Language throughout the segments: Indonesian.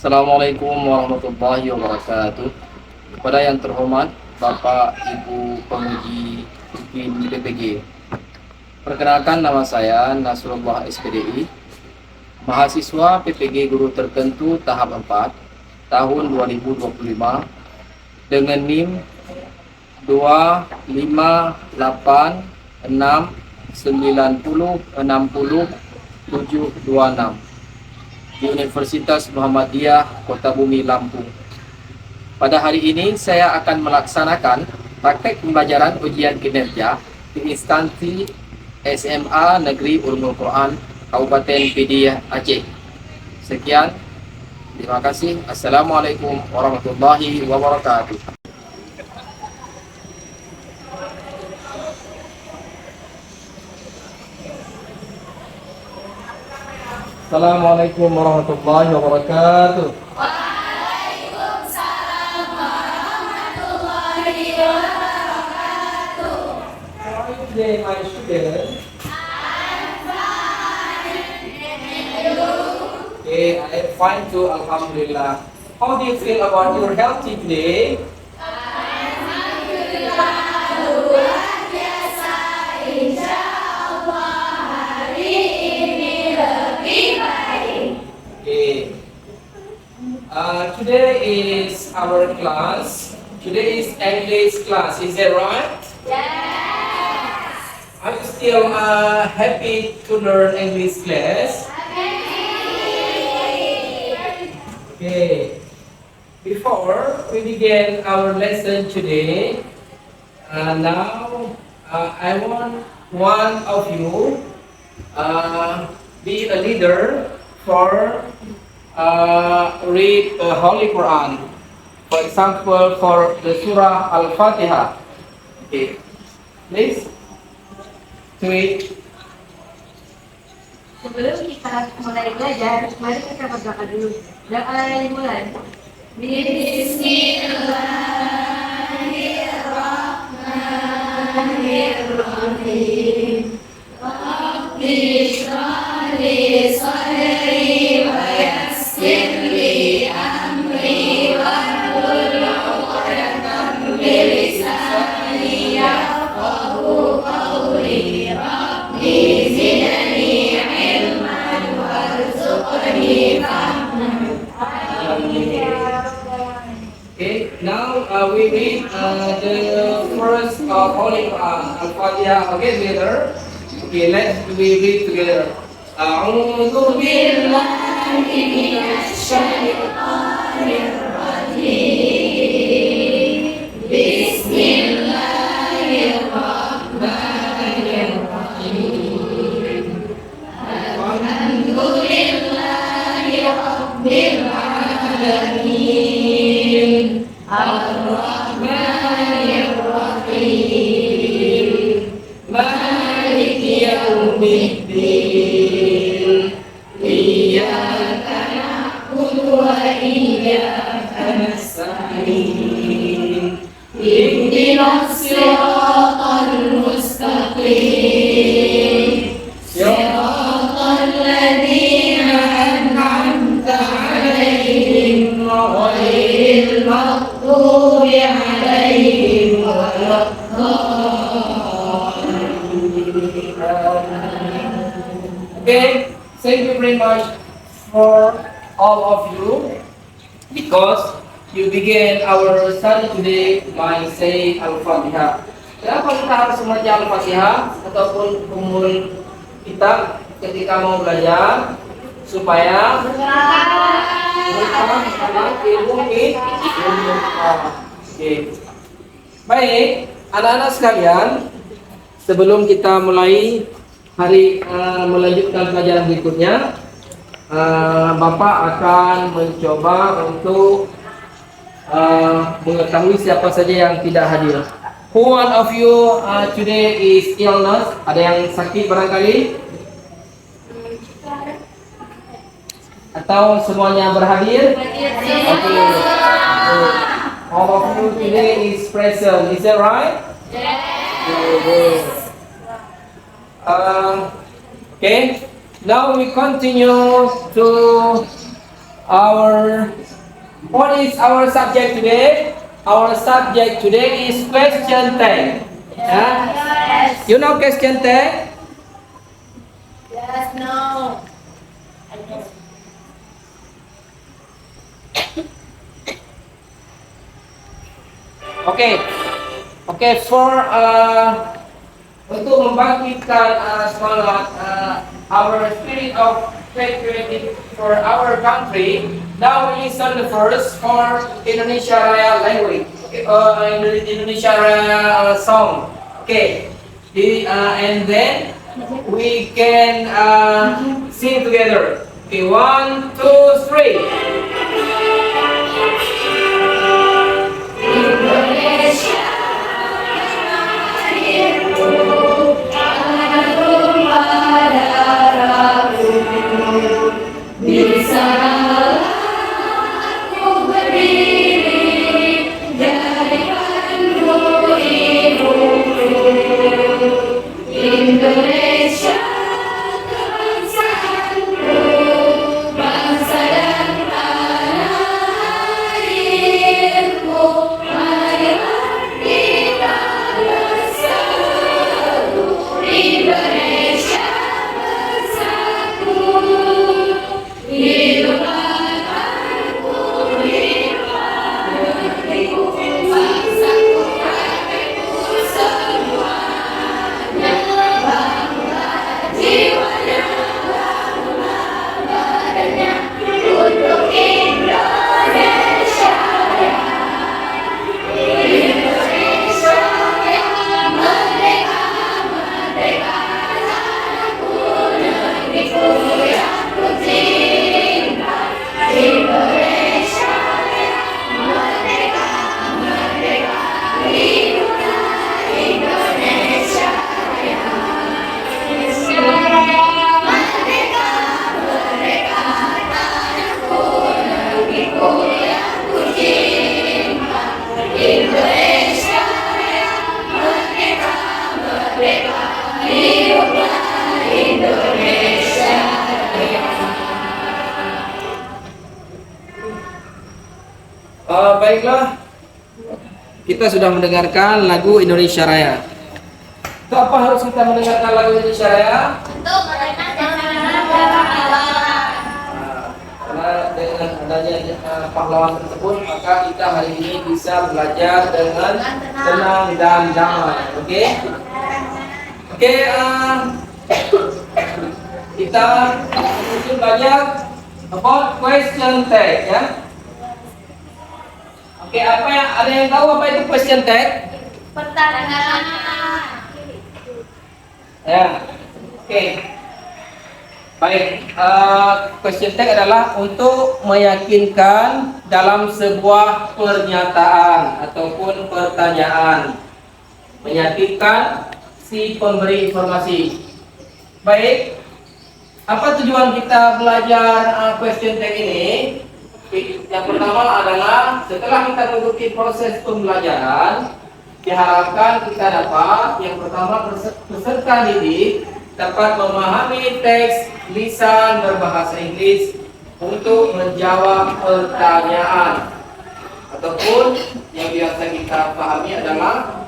Assalamualaikum warahmatullahi wabarakatuh. Kepada yang terhormat Bapak Ibu Penguji UPIN PPG. Perkenalkan, nama saya Nasrullah SPDI, mahasiswa PPG Guru Tertentu tahap 4 tahun 2025 dengan NIM 258869060 di Universitas Muhammadiyah Kota Bumi, Lampung. Pada hari ini saya akan melaksanakan praktek pembelajaran ujian kinerja di instansi SMA Negeri Ulumul Quran Kabupaten Pidi Aceh. Sekian, terima kasih. Assalamualaikum warahmatullahi wabarakatuh. Assalamualaikum warahmatullahi wabarakatuh. Waalaikumsalam warahmatullahi wabarakatuh. How are you today, my student? I'm fine. And you? Okay, I am fine too, Alhamdulillah. How do you feel about your health today? Alhamdulillah, luar biasa. Insyaallah hari ini lebih baik. Okay. Today is our class. Today is English class. Is that right? Yes. Are you still happy to learn English class? Okay. Before we begin our lesson today, now I want one of you be a leader for read the Holy Quran. For example, for the Surah Al-Fatihah. Okay, please do it. Sebelum kita mulai belajar, mari kita berdoa dulu. Doa dimulai. Bismillahirrahmanirrahim. Rabbi shrah li sadri wa yassir li amri wahlul 'uqdatam min lisani yafqahu qawli. Rabbi zidni ilman warzuqni fahman. Okay, now we read the first Holy Quran, Al-Fatihah. Okay, together. Okay, let's we read together. A'udzu billahi minasy syaithanir rajim. Bismillahirrahmanirrahim. Alhamdulillahi rabbil alamin. Ar-Rahmanir Rahim. Maliki yaumiddin. Iyyaka na'budu wa iyyaka nasta'in. Ihdinas siratal mustaqim. Siratal ladzina an'amta 'alaihim ghairil maghdubi 'alaihim waladdallin. Okay, thank you very much for all of you because you begin our study today by saying Al-Fatihah. Kenapa kita harus membaca Al-Fatihah ataupun umul kita ketika mau belajar supaya ilmu kita. Oke. Baik, anak-anak sekalian, sebelum kita mulai melanjutkan pelajaran berikutnya, Bapak akan mencoba untuk mengetahui siapa saja yang tidak hadir. Who one of you today is illness? Ada yang sakit barangkali? Atau semuanya berhadir? Okay. All of you today is present. Is that right? Yes. Okay. Now we continue to our what is our subject today? Our subject today is question 10. Yeah? Yes. You know question 10? Yes, no. Okay. Okay, untuk membangkitkan semangat our spirit of patriotic for our country. Now we listen the first for Indonesia Raya language. Okay, Indonesia Raya song. Okay, and then we can sing together. Okay, 1, 2, 3. Indonesia lahirku, harum pada darahku. Di sanalah aku berdiri, jadikanmu ibuku. Indonesia kebangsaanku, bangsa dan tanah airku. Marilah kita bersatu, Indonesia bersatu. Hiduplah tanahku, hiduplah negeriku, bangsaku, rakyatku semuanya. Bangunlah jiwanya, bangunlah badannya untuk Indonesia Raya. Indonesia Raya, merdeka, merdeka, tanahku, negeriku yang ku cinta. Indonesia Raya, merdeka, merdeka, hiduplah Indonesia Raya. Indonesia Raya, merdeka, merdeka, tanahku, negeriku yang ku cinta. Indonesia Raya, merdeka, merdeka, hiduplah Indonesia Raya. Baiklah, kita sudah mendengarkan lagu Indonesia Raya. Itu apa harus kita mendengarkan lagu Indonesia Raya? Untuk merenangkan Karena dengan adanya pahlawan tersebut, maka kita hari ini bisa belajar dengan tenang dan damai. Oke? Oke, kita mungkin belajar about question tag, ya. Oke, ada yang tahu apa itu question tag? Pertanyaan. Ya, oke. Baik, question tag adalah untuk meyakinkan dalam sebuah pernyataan ataupun pertanyaan. Meyakinkan si pemberi informasi. Baik, apa tujuan kita belajar question tag ini? Yang pertama adalah setelah kita mengikuti proses pembelajaran, diharapkan kita dapat yang pertama peserta didik dapat memahami teks lisan berbahasa Inggris untuk menjawab pertanyaan ataupun yang biasa kita pahami adalah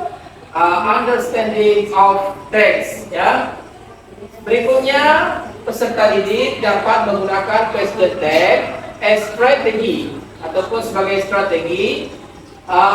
understanding of text, ya. Berikutnya peserta didik dapat menggunakan question tag strategi ataupun sebagai strategi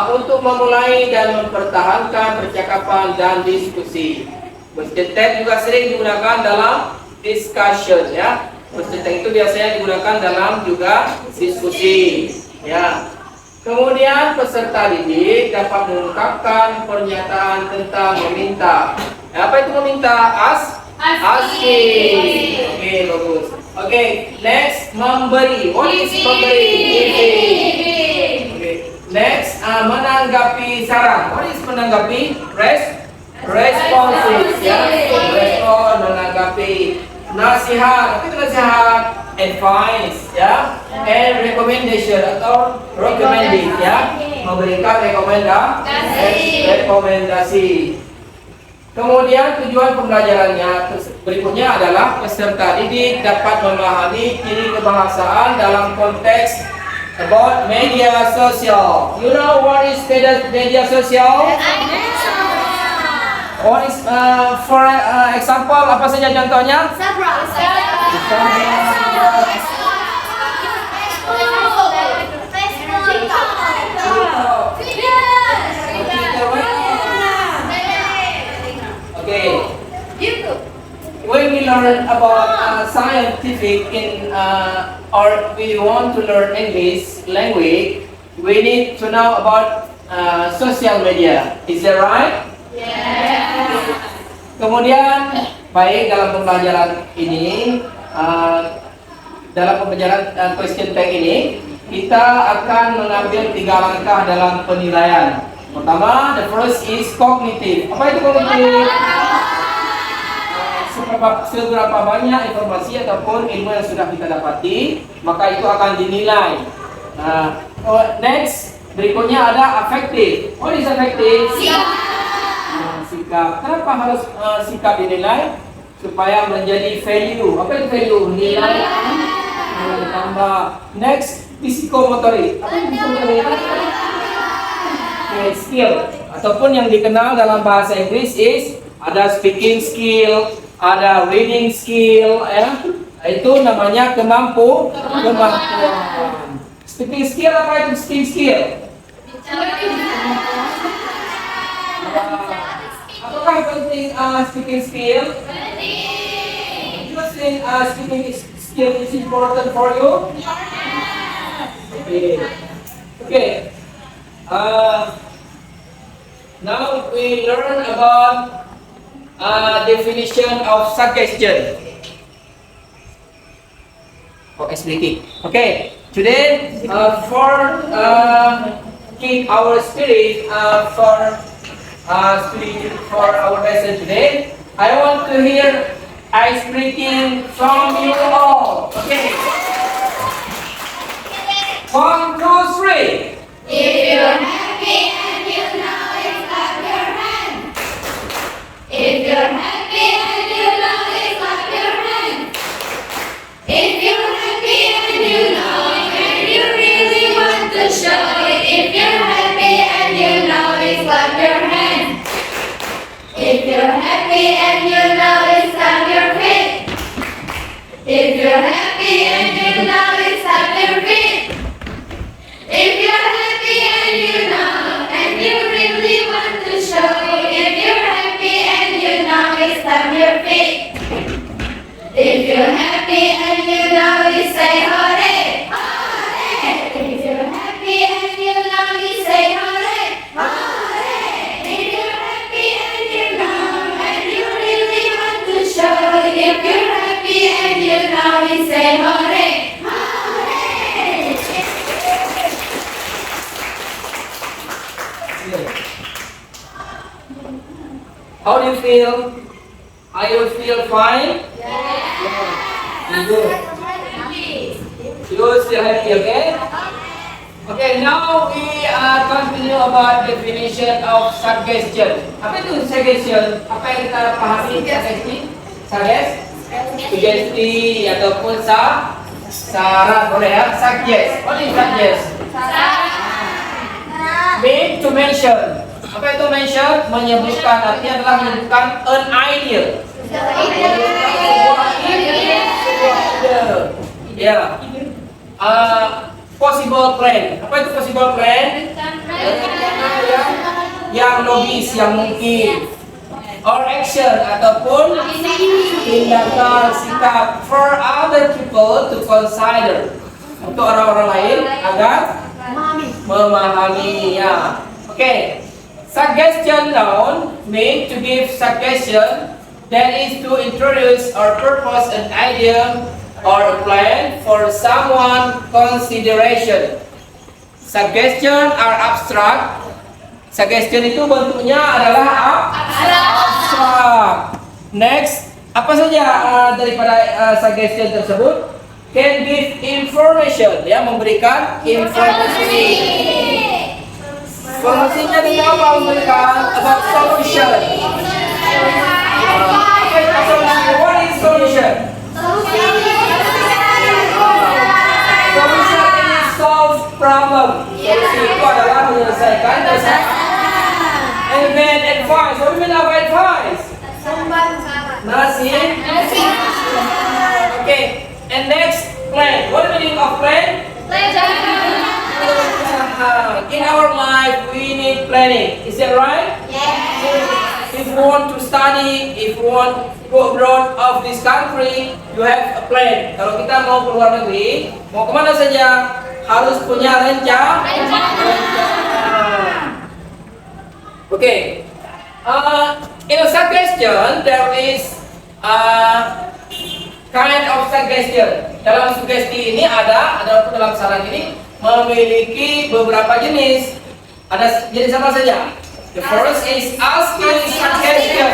untuk memulai dan mempertahankan percakapan dan diskusi. Question tag juga sering digunakan dalam discussion, ya. Question tag itu biasanya digunakan dalam juga diskusi, ya. Kemudian peserta didik dapat mengungkapkan pernyataan tentang meminta. Apa itu meminta? Asking. Oke, bagus. Oke, next memberi. What is memberi? Giving. Oke. Next menanggapi saran. What is menanggapi? Responsive. Ya. Respon, menanggapi. Nasihat. Apa itu nasihat? Advice. Ya. And recommendation atau recommending. Ya. Memberikan rekomendasi. Kemudian tujuan pembelajarannya berikutnya adalah peserta didik dapat memahami ciri kebahasaan dalam konteks about media sosial. You know what is media sosial? What is for example, apa saja contohnya? Okay. When we learn about scientific or we want to learn English language, we need to know about social media. Is that right? Kemudian baik dalam pembelajaran ini, dalam pembelajaran question bank ini, kita akan mengambil 3 langkah dalam penilaian. Pertama, the first is cognitive. Apa itu cognitive? Seberapa banyak informasi ataupun ilmu yang sudah kita dapati, maka itu akan dinilai. Next, berikutnya ada affective. What is affective? Sikap. Kenapa harus sikap dinilai? Supaya menjadi value. Apa itu value? Nilai ditambah. Next, psikomotorik. Apa itu psikomotorik? Skill. Ataupun yang dikenal dalam bahasa Inggris is ada speaking skill, ada reading skill, ya. Itu namanya kemampuan. Speaking skill, apa itu speaking skill? Apakah penting speaking skill? Do you think speaking skill is important for you? Okay. Now we learn about definition of suggestion. Speaking. Okay. Today, for keep our spirit for our lesson today, I want to hear ice breaking from you all. Okay. 1, 2, 3. If you're happy and you know it, clap your hands. If you're happy and you know it, clap your hands. If you're happy and you know it, and you really want to show it. If you're happy and you know it, clap your hands. If you're happy and you know it, stamp your feet. If you're happy and you know it, stamp your feet. If you're happy and you know, and you really want to show it. If you're happy and you know it, stamp your feet. If you're happy and you know it, say hooray, hooray. If you're happy and you know it, say hooray, hooray. If you're happy and you know, and you really want to show it. If you're happy and you know it, say hooray, hooray. How do you feel? Are you feel fine? Good. You still happy, okay? Okay, now we continue about definition of suggestion. Apa itu suggestion? Apa yang kita pahami sugesti ataupun saran, boleh ya? Suggest. What is suggest? Mean to mention. Apa itu mention? Menyebutkan, artinya adalah menyebutkan an idea. Ya. Possible plan. Apa itu possible plan? Yang logis, yang mungkin. Or action ataupun tindakan, sikap for other people to consider. Untuk orang-orang lain agar memahami, ya. Okay. Suggestion noun mean to give suggestion, that is to introduce or propose an idea or a plan for someone consideration. Suggestion are abstract. Suggestion itu bentuknya adalah abstrak. Next, apa saja daripada suggestion tersebut? Can give information, ya, memberikan informasi. Informasinya tentang apa? Memberikan about solution. What is solution? Solution is solve problem. Solusi itu adalah menyelesaikan masalah. And then advice. What do you mean of advice? Nasi. Okay. And next, plan. What do you mean of plan? In our life, we need planning. Is that right? If you want to study, if you want to go abroad of this country, you have a plan. Kalau kita mau keluar negeri, mau kemana saja, harus punya rencana. Okay. In a suggestion, there is kind of suggestion. Dalam sugesti ini ada dalam saran ini memiliki beberapa jenis. Ada jenis apa saja? The first is asking suggestion.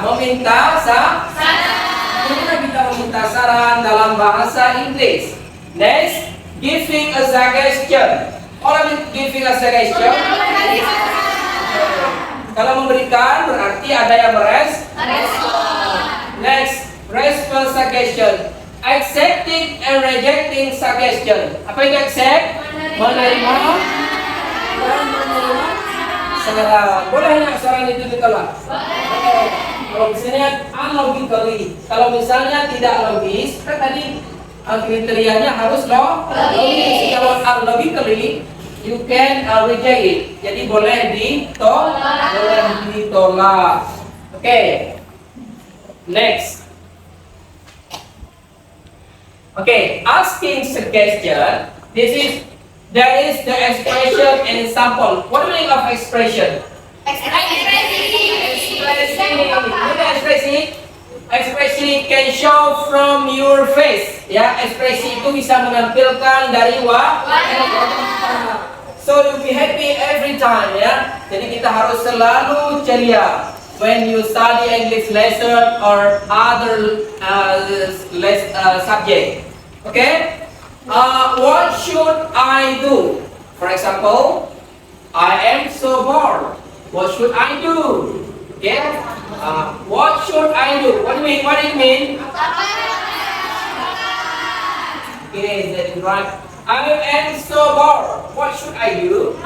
Meminta saran. Kita meminta saran dalam bahasa Inggris. Next, giving a suggestion. Orang giving a suggestion. Kalau memberikan berarti ada yang Next, response suggestion. Accepting and rejecting suggestion. Apa itu accept? Menerima dan menerima saran. Boleh nggak saran itu ditolak? Kalau misalnya unlogically, kalau misalnya tidak logis, kan tadi kriterianya harus logis. Kalau unlogically, you can reject it. Jadi boleh ditolak. Okay. Next. Okay, asking suggestion. There is the expression and sample. What do you mean of expression? Ekspresi can show from your face. Ya, ekspresi itu bisa menampilkan dari wajah. So you be happy every time, ya. Jadi kita harus selalu ceria when you study English lesson or other subject. Okay? What should I do? For example, I am so bored. What should I do? Okay? What should I do? What do you mean? What do you mean? Okay, that is right. I am so bored. What should I do?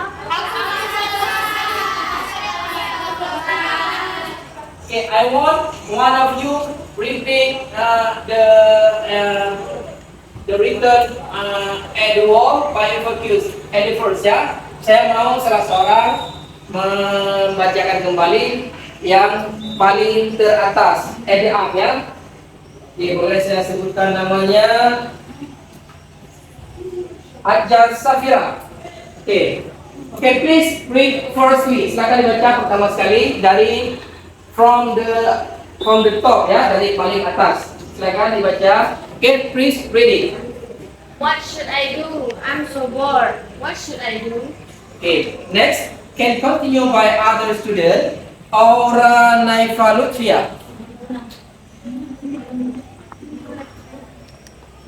Okay, I want one of you repeat the written at the wall by Evocus at the first, ya. Saya mau salah seorang membacakan kembali yang paling teratas at the up, ya. Oke, boleh saya sebutkan namanya Ajar Safira. Oke, please read firstly. Silakan dibaca pertama sekali dari from the top, ya, dari paling atas. Silakan dibaca. Okay, please read it. What should I do? I'm so bored. What should I do? Okay, next can continue by other student. Aura Naifa Lutfia.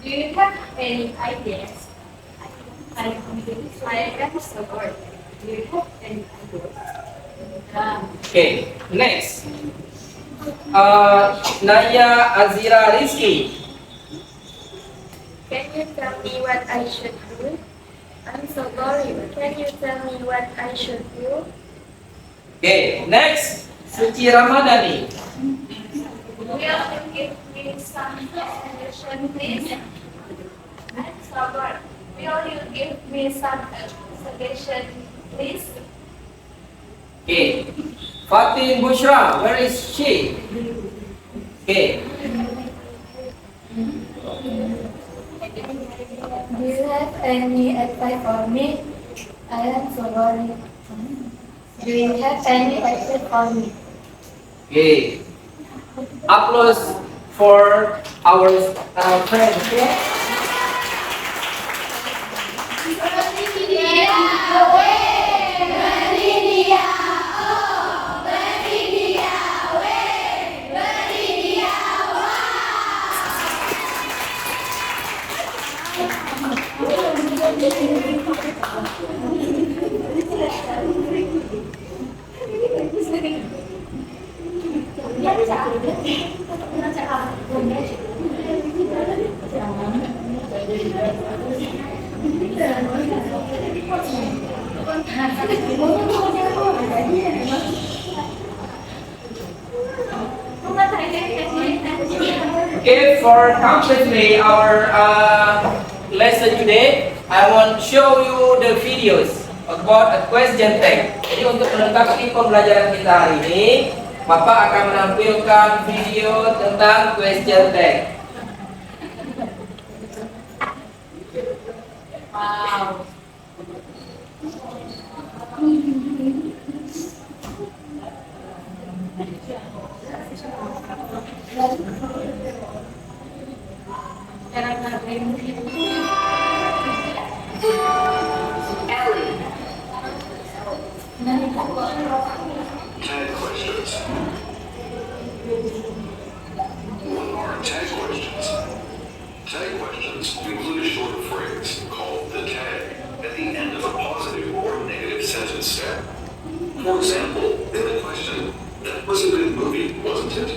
Do you have any ideas? I am so bored. Do you have any ideas? Okay, next. Naya Azira Rizki. Can you tell me what I should do? I'm so bored. Can you tell me what I should do? Okay, next. Suci Ramadhani. Will you give me some suggestion, please? I'm so bored. Will you give me some suggestion, please? Okay. Fatin Bushra, where is she? Okay. Do you have any advice for me? I am so worried. Do you have any advice for me? Okay. Applause for our friend. Okay? Okay, for completely our lesson today, I want to show you the videos about a question tag. Jadi untuk melengkapi pembelajaran kita hari ini, Bapak akan menampilkan video tentang question tag. Wow. Tag questions. What are tag questions? Tag questions include a short phrase called the tag at the end of a positive or negative sentence stem. For example, in the question, "That was a good movie, wasn't it?"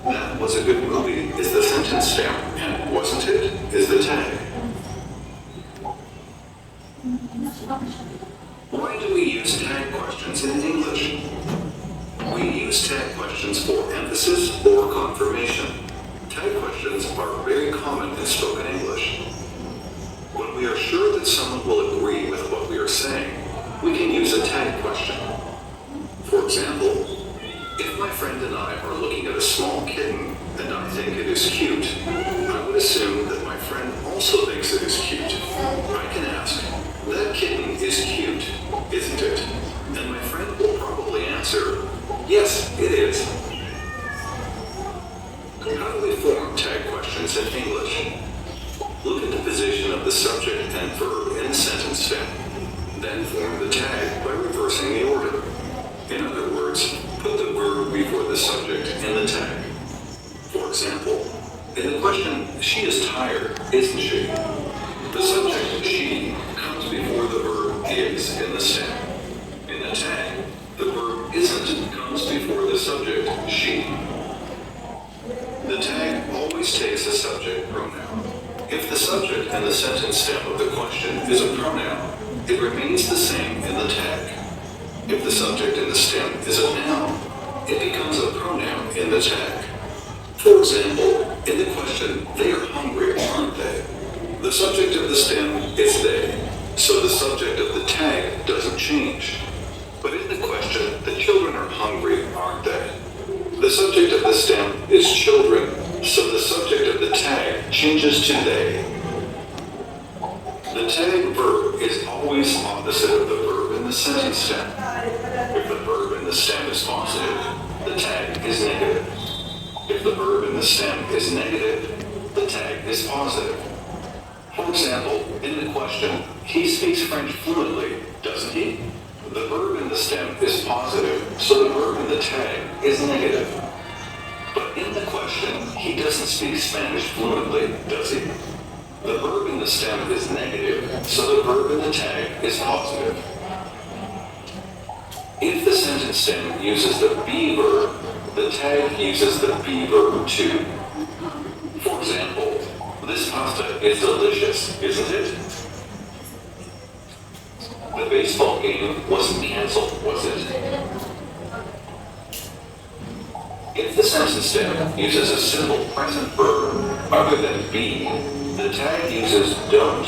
"That was a good movie" is the sentence stem, and "wasn't it" is the tag. Why do we use tag questions in English? We use tag questions for emphasis or confirmation. Tag questions are very common in spoken English. When we are sure that someone will agree with what we are saying, we can use a tag question. For example, if my friend and I are looking at a small kitten and I think it is cute, I would assume that my friend also thinks it is cute. I can ask, "That kitten is cute, isn't it?" And my friend will probably answer, "Yes, it is." How do we form tag questions in English? Look at the position of the subject and verb in the sentence stem. Then form the tag by reversing the order. In other words, put the verb before the subject in the tag. For example, in the question, "She is tired, isn't she?" the subject "she" comes before the verb "is" in the stem. In the tag, the verb "isn't" comes before the subject "she." The tag always takes a subject pronoun. If the subject and the sentence stem of the question is a pronoun, it remains the same in the tag. If the subject in the stem is a noun, it becomes a pronoun in the tag. For example, in the question, "They are hungry, aren't they?" the subject of the stem is they, so the subject of the tag doesn't change. But in the question, "The children are hungry, aren't they?" the subject of the stem is children, so the subject of the tag changes to they. The tag verb is always opposite of the verb in the sentence stem. If the verb in the stem is positive, the tag is negative. If the verb in the stem is negative, the tag is positive. For example, in the question, "He speaks French fluently, doesn't he?" the verb in the stem is positive, so the verb in the tag is negative. But in the question, "He doesn't speak Spanish fluently, does he?" the verb in the stem is negative, so the verb in the tag is positive. If the sentence stem uses the be verb, the tag uses the be verb too. For example, "This pasta is delicious, isn't it?" The baseball game wasn't canceled, was it? If the sentence stem uses a simple present verb other than be, the tag uses don't,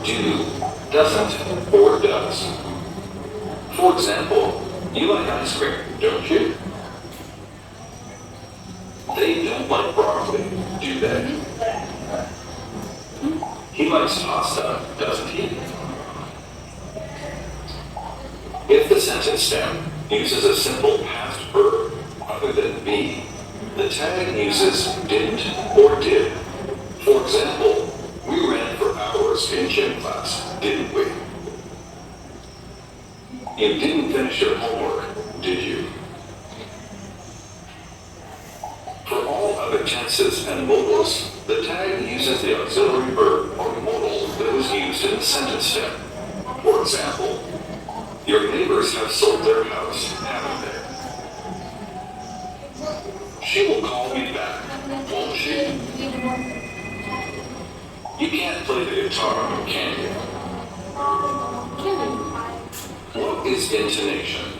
do, doesn't, or does. For example, "You like ice cream, don't you?" They don't like broccoli, do they? He likes pasta, doesn't he? If the sentence stem uses a simple past verb other than be, the tag uses didn't or did. For example, "We ran for hours in gym class, didn't we?" You didn't finish your homework, did you? For all other tenses and modals, the tag uses the auxiliary verb or modal that was used in the sentence stem. For example, "Your neighbors have sold their house, haven't they?" She will call me back, won't she? You can't play the guitar, can you? is intonation?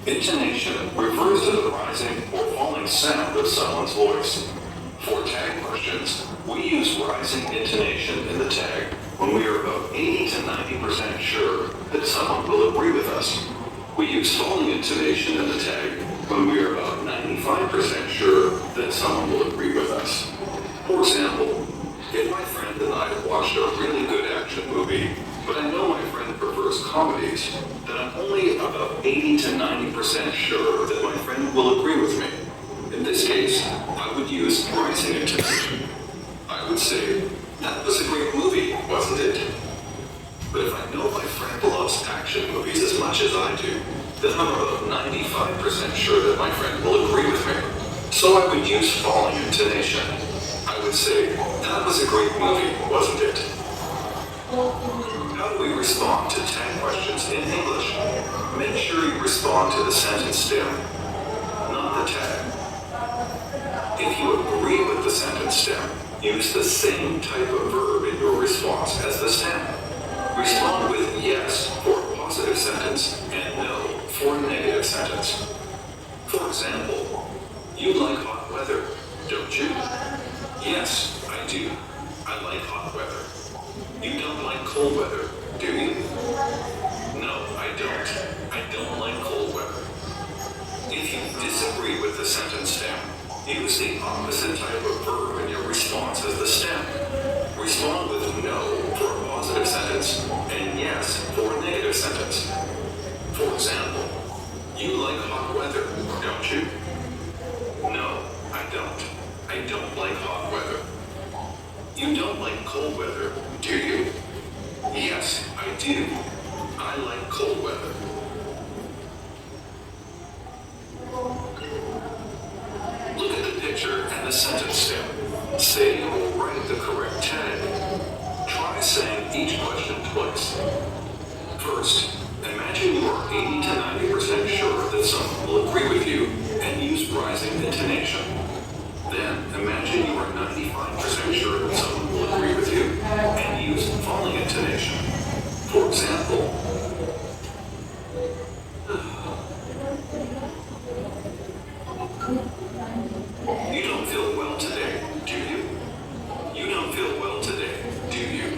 Intonation refers to the rising or falling sound of someone's voice. For tag questions, we use rising intonation in the tag when we are about 80 to 90% sure that someone will agree with us. We use falling intonation in the tag when we are about 95% sure that someone will agree with us. For example, if my friend and I watched a really good action movie, but I know my friend prefers comedies, then I'm only about 80 to 90% sure that my friend will agree with me. In this case, I would use rising intonation. I would say, that was a great movie, wasn't it? But if I know my friend loves action movies as much as I do, then I'm about 95% sure that my friend will agree with me. So I would use falling intonation. I would say, that was a great movie, wasn't it? How do we respond to tag questions in English? Make sure you respond to the sentence stem, not the tag. If you agree with the sentence stem, use the same type of verb in your response as the stem. Respond with yes for a positive sentence and no for a negative sentence. For example, you like hot weather, don't you? Yes, I do. I like hot weather. You don't like cold weather, do you? No, I don't. I don't like cold weather. If you disagree with the sentence stem, use the opposite type of verb in your response as the stem. Respond with no for a positive sentence and yes for a negative sentence. For example, you like hot weather, don't you? No, I don't. I don't like hot weather. You don't like cold weather, do you? Yes, I do. I like cold weather. Look at the picture and the sentence stem. Say or write the correct tag. Try saying each question twice. First, imagine you are 80 to 90% sure that someone will agree with you and use rising intonation. Then, imagine you are 95% sure that someone will agree with you and use falling intonation. For example, you don't feel well today, do you? You don't feel well today, do you?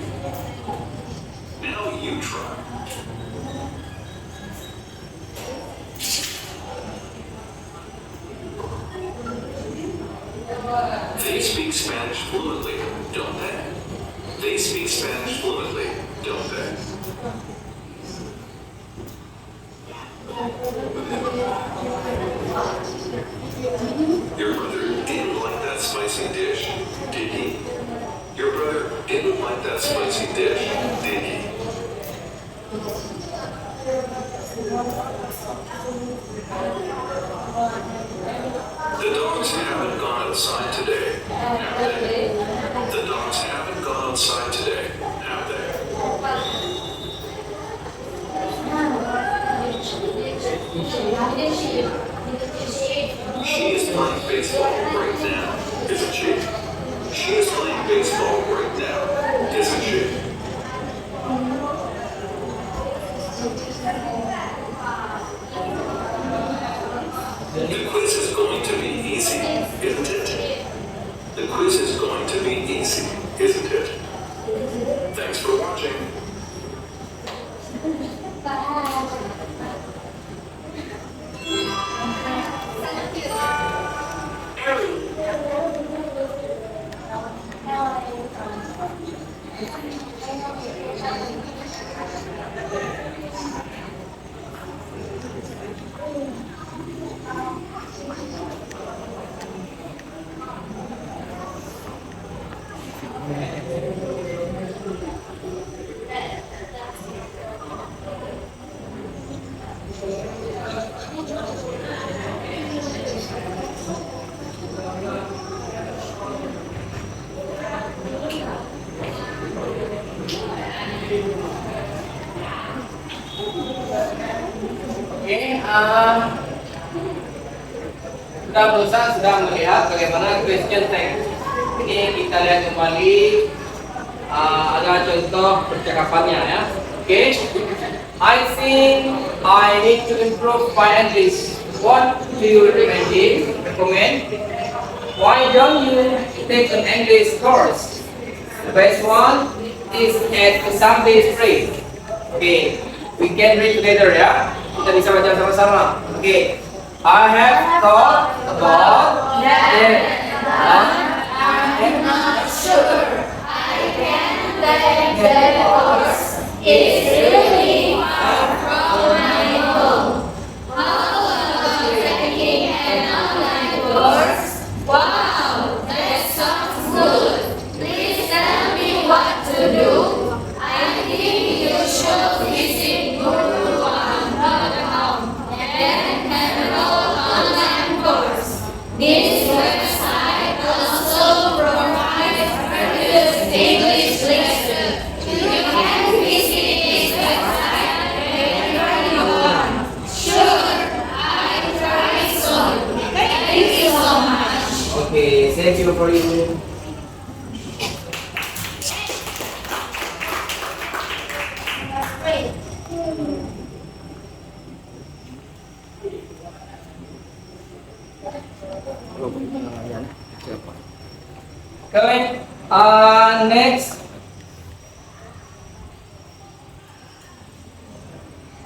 Now you try. They speak Spanish fluently, don't they? They speak Spanish fluently, don't they? Your brother didn't like that spicy dish, did he? Your brother didn't like that spicy dish, did he? The dogs haven't gone outside today, have they? The dogs haven't gone outside today, have they? She is playing baseball right now, isn't she? She is playing baseball right now, isn't she? The quiz is going to be easy, isn't it? The quiz is going to be easy, isn't it? Thanks for watching. Oke, kita berusaha sedang melihat bagaimana question text. Ini kita lihat kembali ada contoh percakapannya ya. Oke. Okay, I think I need to improve my English. What do you recommend? Why don't you take an English course? The best one is at the Sunday Street. Okay, we can read together ya. Kita bisa baca sama-sama. Okay, I have thought about that. I'm not sure I can take that course. It's really far from my home. How about taking an online course? Wow, that sounds good. Please tell me what to do. I think you should visit guru1.com and enroll online course. This website also provides various English lectures. You can visit this website whenever you want. Sure, I try soon. Thank you so much. Okay, thank you for you. Okay, next,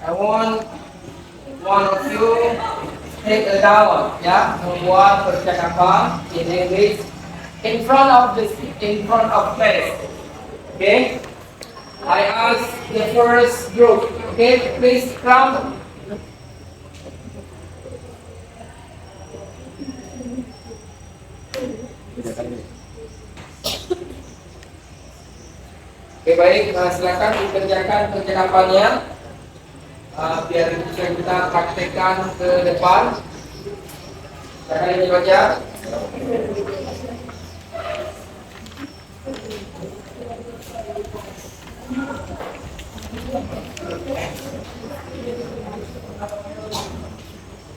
I want one of you take a dialogue, ya, membuat percakapan in English in front of class. Okay, I ask the first group. Okay, please come. Oke baik, silakan dikerjakan percakapannya biar bisa kita praktekkan ke depan. Silakan dibaca.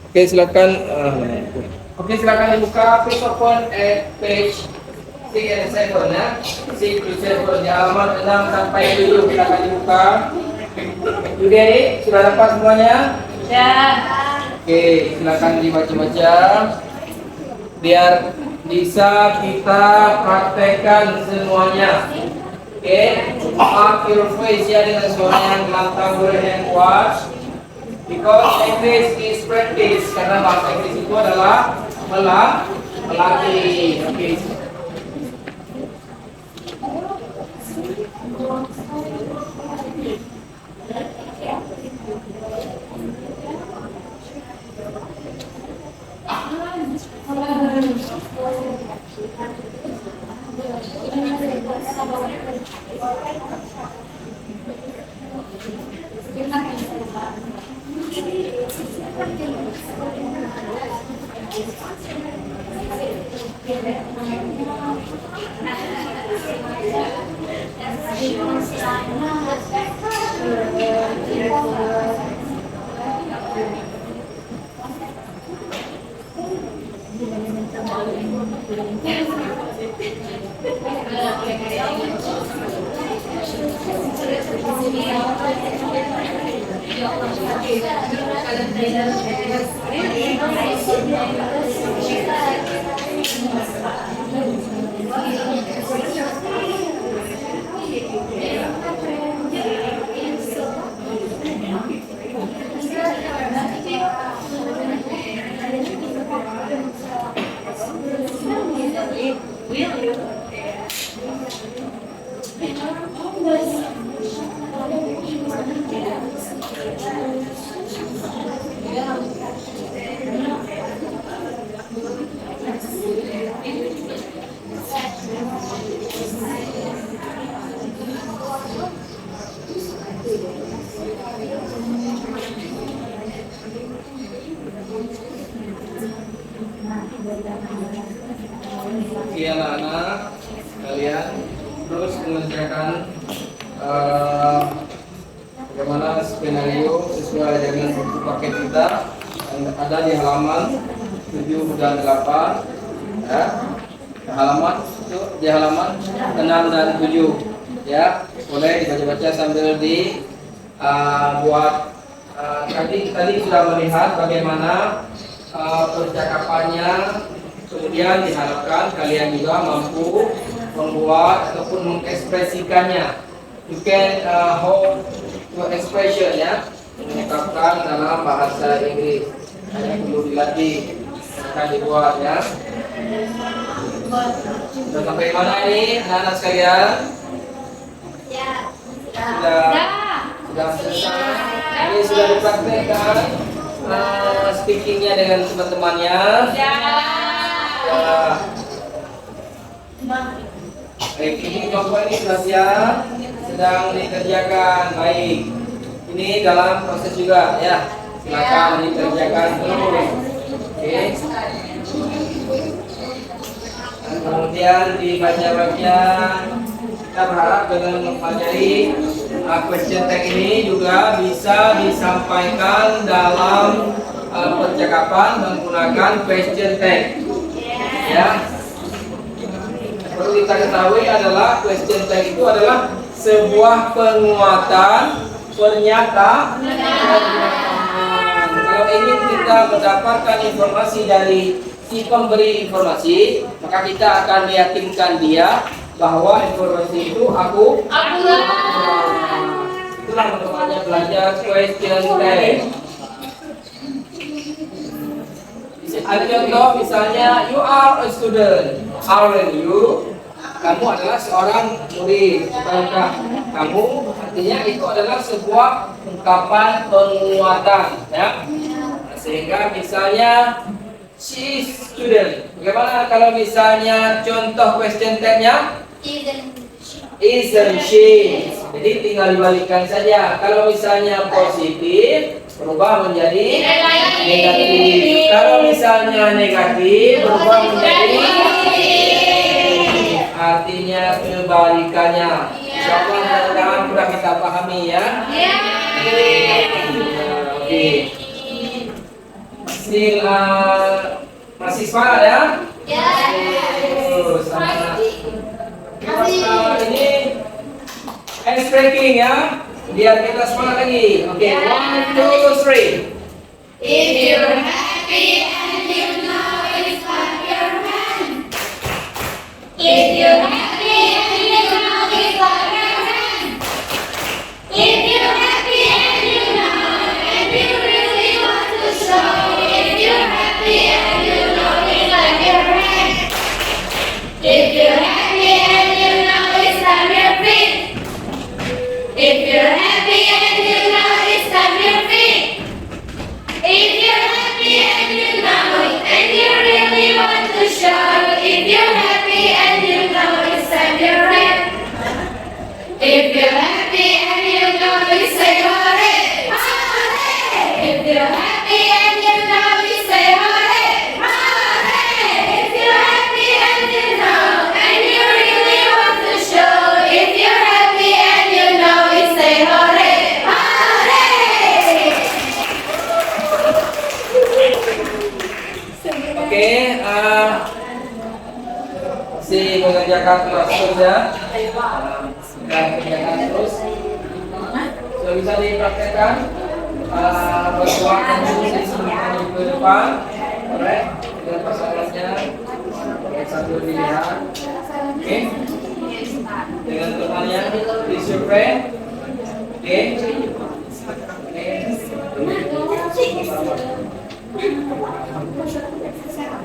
Oke silakan. Oke silakan dibuka. Please open at page 6 and 7 ya. 6 to 7 di halaman 6 sampai 7 silakan dibuka. You get it? Sudah dapat semuanya? Ya. Oke, silakan dibaca-baca biar bisa kita praktekkan semuanya. Oke, up your face ya dengan suara yang lantang dan kuat. Because English is practice, karena bahasa Inggris itu adalah melatih. Oke. Iya anak kalian terus mengerjakan bagaimana skenario sesuai dengan buku paket kita yang ada di halaman 7 dan 8 ya. Di halaman 6 dan 7 ya. Boleh dibaca-baca sambil Tadi sudah melihat bagaimana percakapannya, kemudian diharapkan kalian juga mampu membuat ataupun mengekspresikannya. You can hold your expression ya, mengungkapkan dalam bahasa Inggris. Hanya perlu dilatih, akan dibuat ya. Sudah sampai mana ini anak-anak sekalian? Sudah selesai. Ini sudah dipraktekkan speakingnya dengan teman-temannya. Baik, ini kelompok ini sudah siap, sedang dikerjakan. Baik, ini dalam proses juga ya. Silakan dikerjakan terus. Oke. Dan kemudian dibaca-baca. Kita berharap dengan mempelajari question tag ini juga bisa disampaikan dalam percakapan menggunakan question tag. Ya. Perlu kita ketahui adalah question tag itu adalah sebuah penguatan pernyataan. Kalau ingin kita mendapatkan informasi dari si pemberi informasi, maka kita akan meyakinkan dia bahwa informasi itu aku. Itulah manfaatnya belajar question tag. Ada contoh misalnya, you are a student, aren't you? Kamu adalah seorang murid, bukankah kamu? Artinya itu adalah sebuah ungkapan penguatan ya. Sehingga misalnya she is student. Bagaimana kalau misalnya contoh question tag-nya? Isn't she? Jadi tinggal dibalikkan saja. Kalau misalnya positif, berubah menjadi negatif. Kalau misalnya negatif, berubah menjadi positif. Artinya kebalikannya. Insyaallah mudah-mudahan sudah kita pahami ya. Oke. Still masih semangat ya? Ini ice breaking ya, biar kita semangat lagi. Oke, 1, 2, 3. If you're happy and you know it, clap your hands. If you're happy and you know it, clap your hands. If you're happy and you know and you really want to show. If you're happy and you know it, clap your hands. If you're happy and you know it, stamp your feet. If you're happy and you know it, stamp your feet. If you're happy and you know it, and you really want to show. If you're happy and you know it, stamp your head. If you're happy and you know it, say hooray, hooray. If you're happy and you know it, say hooray, hooray. If you're happy and you know, and you really want to show. If you're happy and you know it, say hooray, hooray. Oke, si mengerjakan terus ya. Dan kerjakan terus. Sudah bisa dipraktekkan. Berdua di ke depan, alright, dengan pasangannya. Oke, sambil dilihat. Oke, dengan temannya, please your friend. Oke.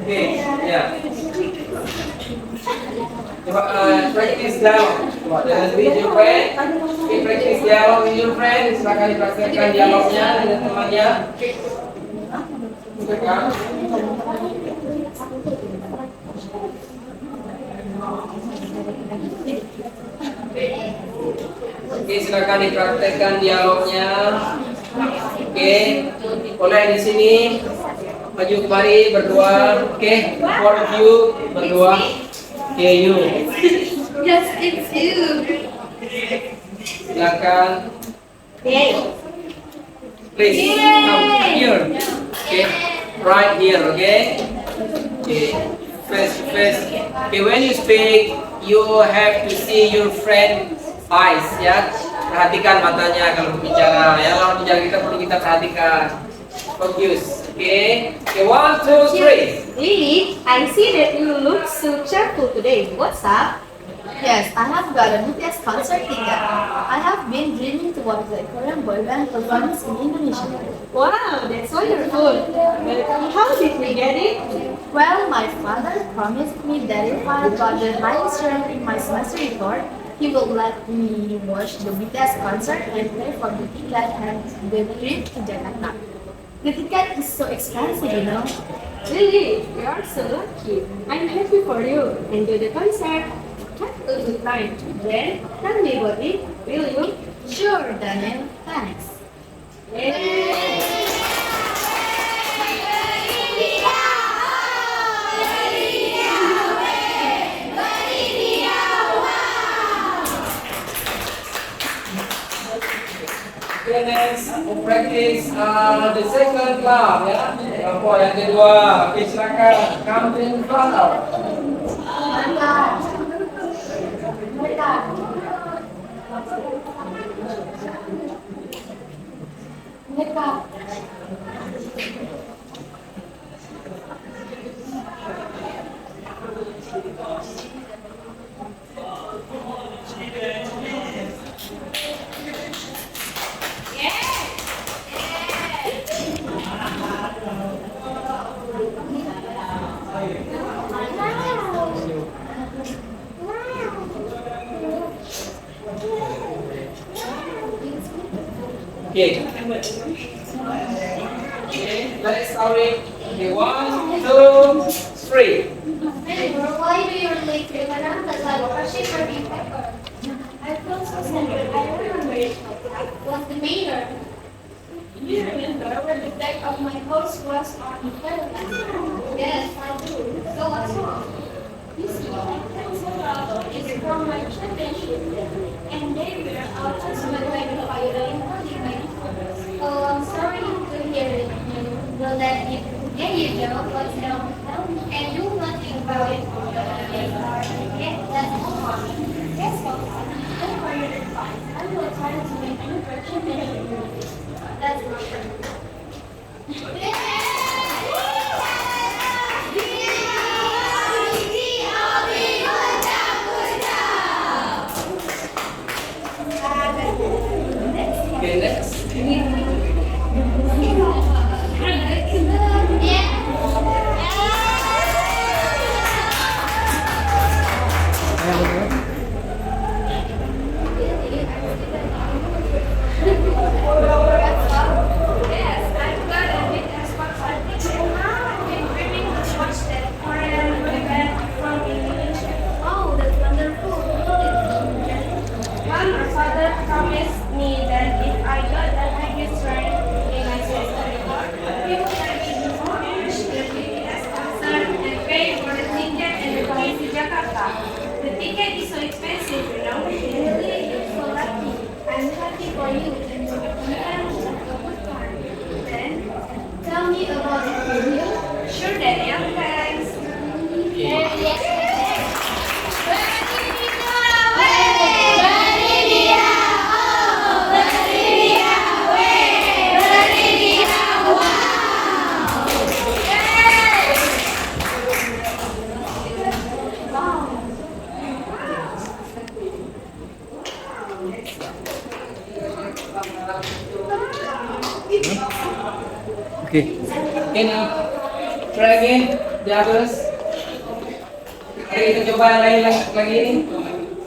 Oke, ya. Coba practice down. Dengan with your friend. Oke, practice dialog with your friend. Silakan dipraktekkan dialognya dengan temannya. Silakan. Oke, silakan dipraktekkan dialognya. Oke, boleh di sini maju kemari berdua. Oke, four of you berdua. Oke, you. Yes, it's you. Silakan. Please come here. Okay, right here. Okay. Okay. Face to face. Okay, when you speak, you have to see your friend eyes ya. Perhatikan matanya kalau berbicara ya. Lawan bicara kita perlu kita perhatikan. Focus. Okay. Okay, 1, 2, 3. Lily, I see that you look so cheerful today. What's up? Yes, I have got a BTS concert ticket. I have been dreaming to watch the Korean boy band performance in Indonesia. Wow, that's wonderful. But how did we get it? Well, my father promised me that if I got the highest rank in my semester report, he will let me watch the BTS concert and pay for the ticket and the trip to Jakarta. The ticket is so expensive, you know. Lily, you are so lucky. I'm happy for you. Enjoy the concert. Have a good time. Then, tell me about it, will you? Sure, Daniel. Thanks. Okay, next we'll practice the second clap ya. Kelompok yang kedua. Oke, silakan. Counting clap. Okay. Let's start it. Okay, 1, 2, 3. Why do you relate to Ivanka like crushing her big pepper? I feel so centered. I remember it. What's the matter? You remember when the deck of my horse was on fire? Yes, I do. So what's wrong? You see, I can't several is from my championship, and they were out as well by the fire in holding my foot. Oh, I'm sorry to hear it. Well, that it, there you go. What's wrong? And do nothing about it. Yes, that's all. Yes, folks. Don't worry your advice. I will try to make an impression. That's not true. Okay, next. Yes, I've got a big Xbox ticket. I've been dreaming to watch that Korean band from Indonesia. Oh, that's wonderful. Well, my father promised me that if I got the highest rank in my semester report, he would let me watch the BTS concert and pay for the ticket and the trip to Jakarta. The ticket is so expensive, you know. Really, you're so lucky. I'm happy for you and you can have a good time. Then, tell me about it, will you? Sure, Daniel, thanks. Okay. Okay, now try again. The others. Mari kita coba yang lain lagi ini.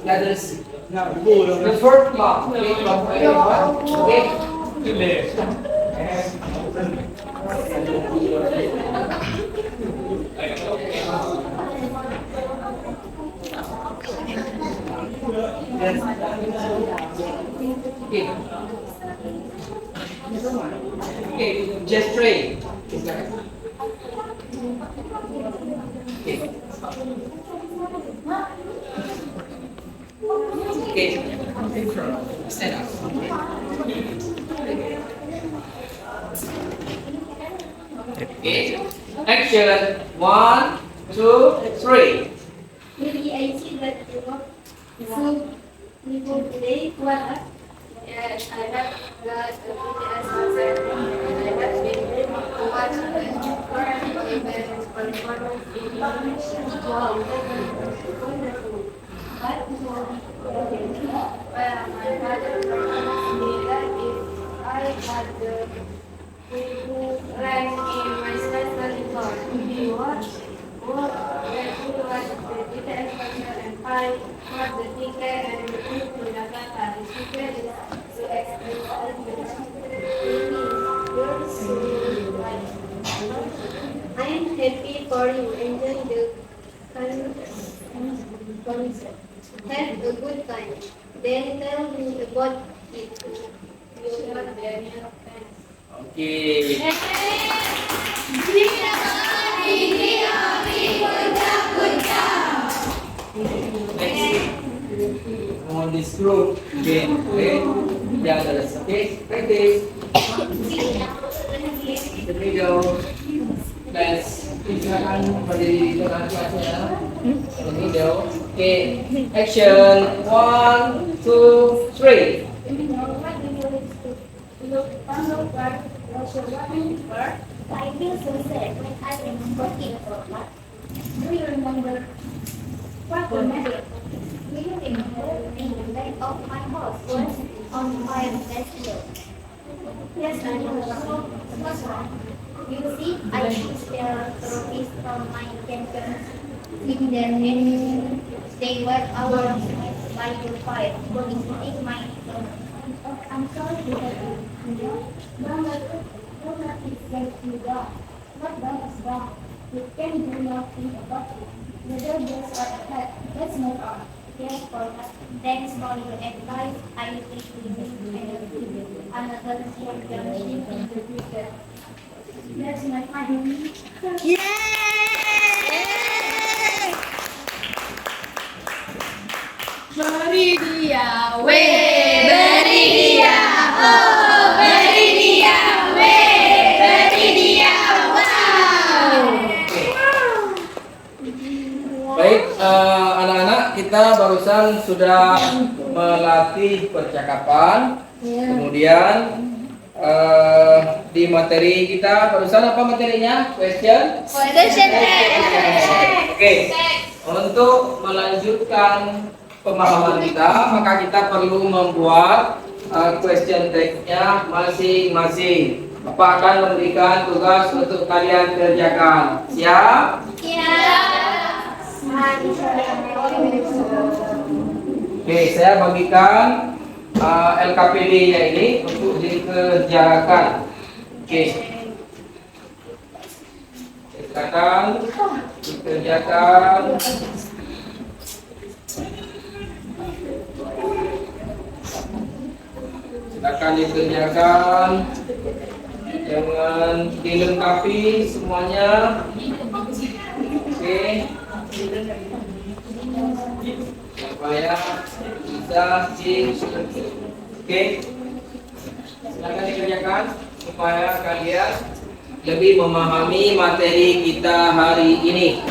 The others. The fourth clap. Okay, kelompok yang kedua. Okay. Okay. Okay, just pray. Okay. Okay. Stand up. Okay. Action. 1, 2, 3. Maybe I see that you look so food today? What? Yes, I have got a BTS concert and I have been able to watch the current events performance in English. Wow, wonderful. What? Well, my father promised me that if I had the rank in my special report, he would let me watch the BTS concert and I bought the ticket and the trip to Jakarta. The ticket is so expensive, you're so right. I am happy for you. Enjoy the concert. Have a good time. Then tell me about it. You are very thanks. Oke. Next, on this group again, okay? The others, okay? Practice. The middle. Let's silakan berdiri dengan kelasnya. The middle. Okay. Action. 1, 2, 3. What do you look for? Was your weapon for? I feel so sad when I remember it. What? Do you remember what the matter? Do you remember when the leg of my horse was on fire last year? Yes, I know. What's wrong? You see, I think there are trophies from my champions in their hands. They were hours by the fire, including my I'm sorry to have you. Mama, don't let it break you down. What does that? You can do nothing about it. The devils are ahead. Let's move on. Yes, for that. Thanks for your advice. I think we need another championship in the future. That's my final. Beri dia, Beri dia, oh, beri dia, beri dia, wow. Baik, anak-anak, kita barusan sudah melatih percakapan. Kemudian di materi kita barusan apa materinya? Question. Oke. Untuk melanjutkan pemahaman kita, maka kita perlu membuat question tag-nya masing-masing. Bapak akan memberikan tugas untuk kalian kerjakan. Siap? Oke, saya bagikan LKPD-nya ini untuk dikerjakan. Oke. Silakan dikerjakan. Silakan dikerjakan dengan dilengkapi semuanya. Oke. Supaya bisa oke. Silakan dikerjakan supaya kalian lebih memahami materi kita hari ini.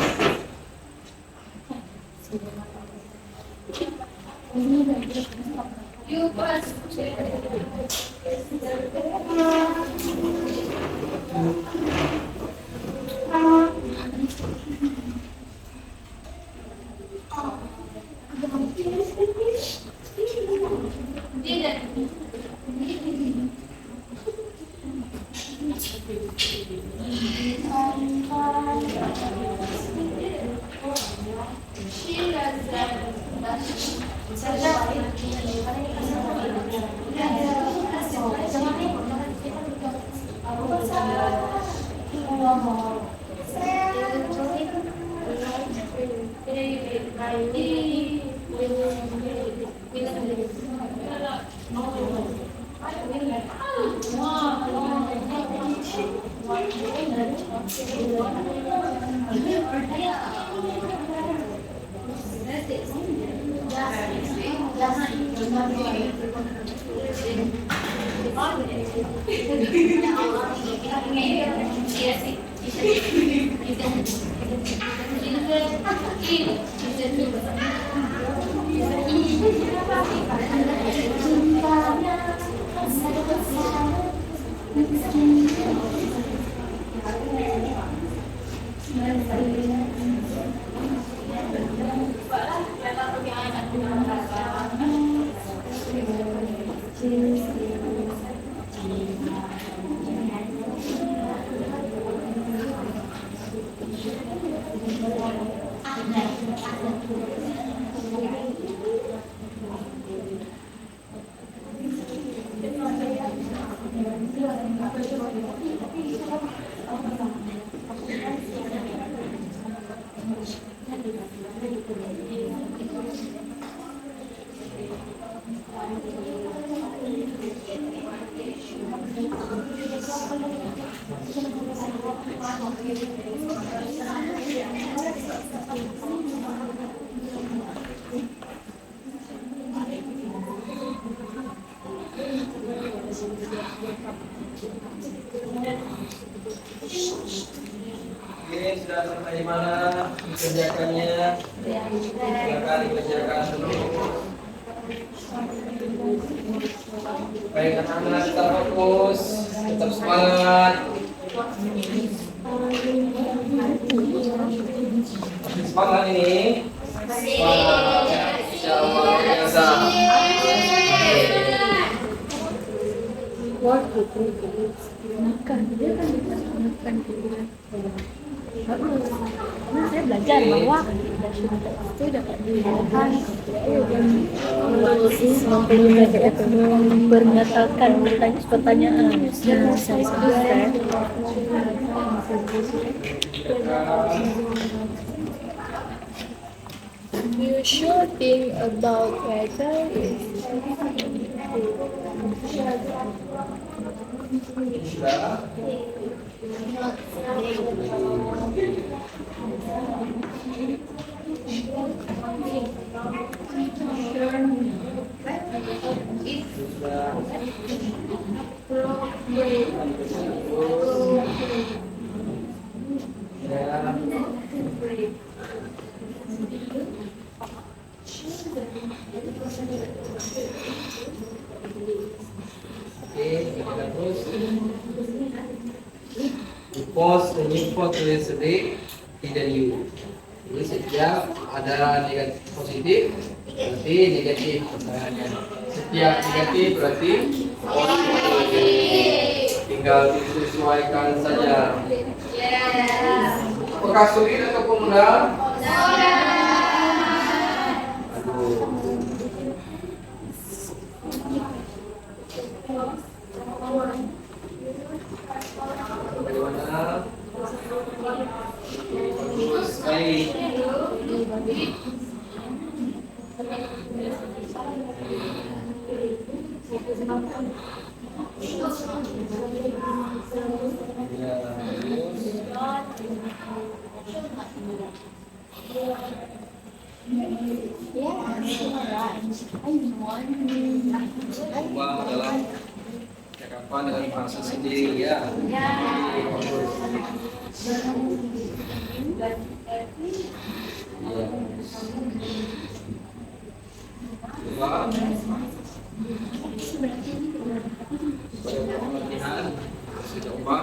You must Oke, sudah sampai di mana dikerjakannya? Silakan dikerjakan dulu. Baik anak-anak, tetap fokus, tetap semangat. Semangat ini. Semangat. Secara luar biasa. Saya belajar bahwa itu dapat digunakan mempernyatakan pertanyaan. You should think about whether Post the new post yesterday tidak you. Jadi setiap ada negatif positif berarti negatif pertanyaannya. Setiap negatif berarti positif. Tinggal disesuaikan saja. Apakah sulit ataupun mudah? Aduh. Bagaimana? Terus baik. Ya, Rumah adalah cakapan dengan bahasa sendiri ya. Coba supaya pengertian sudah coba.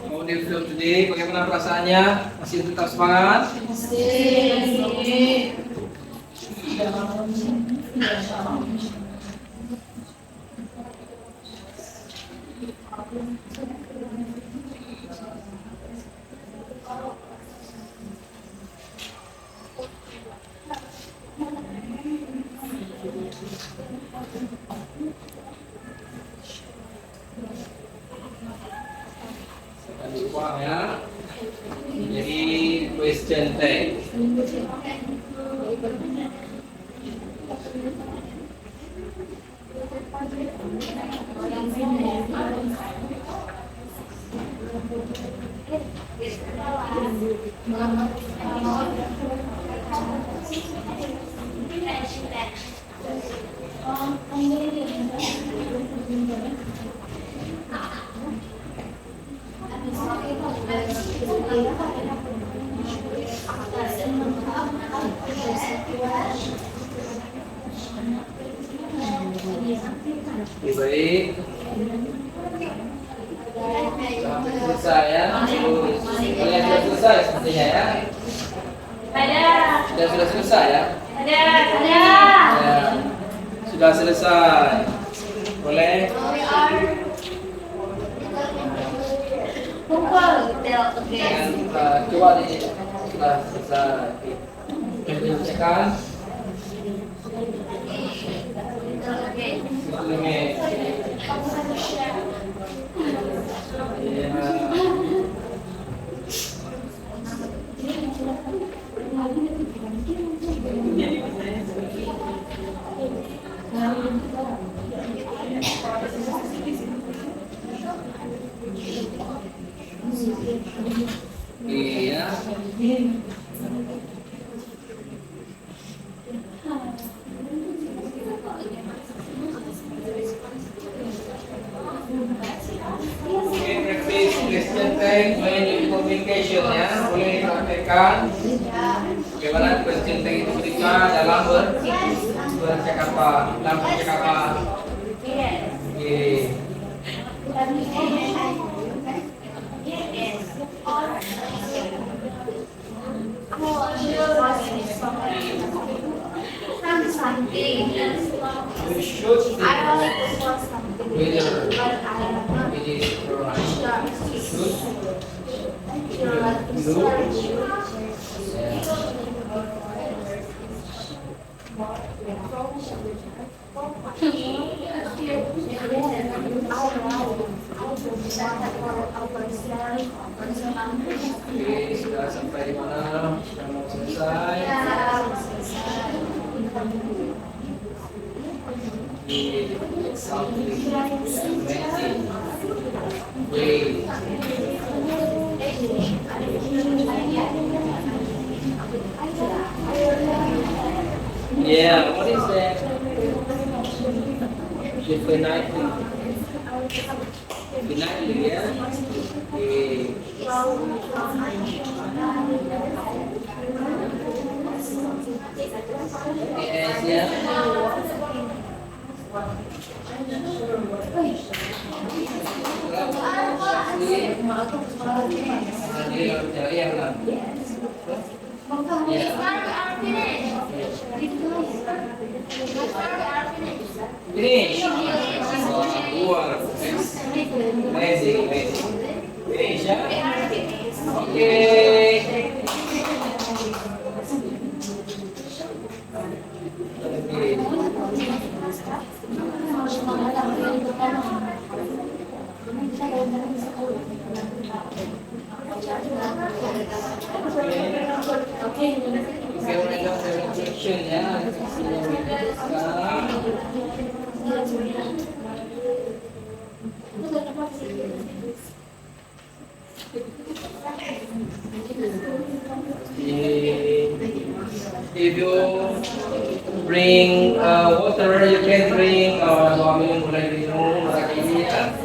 Mau di film today, bagaimana perasaannya? Masih tetap semangat? Akan diubah ya. Jadi question tag. Oke, baik. Sampai selesai ya. Terus, kalian sudah selesai sepertinya ya. Sudah selesai ya. Ya, sudah selesai. Boleh. Dan coba ini sudah selesai. Cekkan. Iya. Oke, practice question tag when in communication ya. Boleh dipraktekkan. Bagaimana question tag itu diberikan dalam bercakapan, dalam percakapan. Oke. You should think whether it is right. Oke, sudah sampai di mana? Sudah mau selesai. Something amazing. Wait. Yeah, what is that? Definitely. Definitely, yeah. Okay. Yes, yeah. Finish. Amazing, amazing. Finish, ya? Okay. If you bring water, you can drink minum mulai minum lagi ya.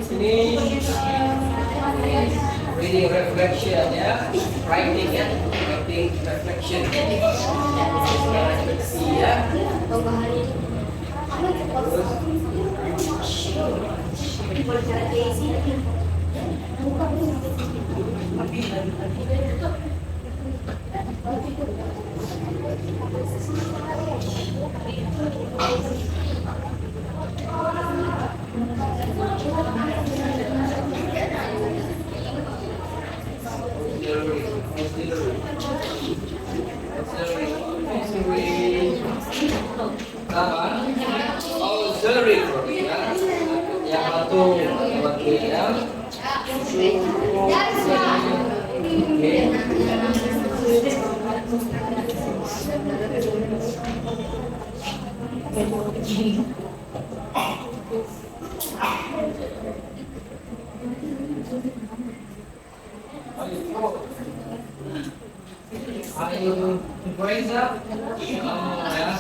Sini reading reflection ya, writing ya, writing reflection. Refleksi ya. Auxiliary verb ya. Yang satu ya. influenza? Oh, yeah.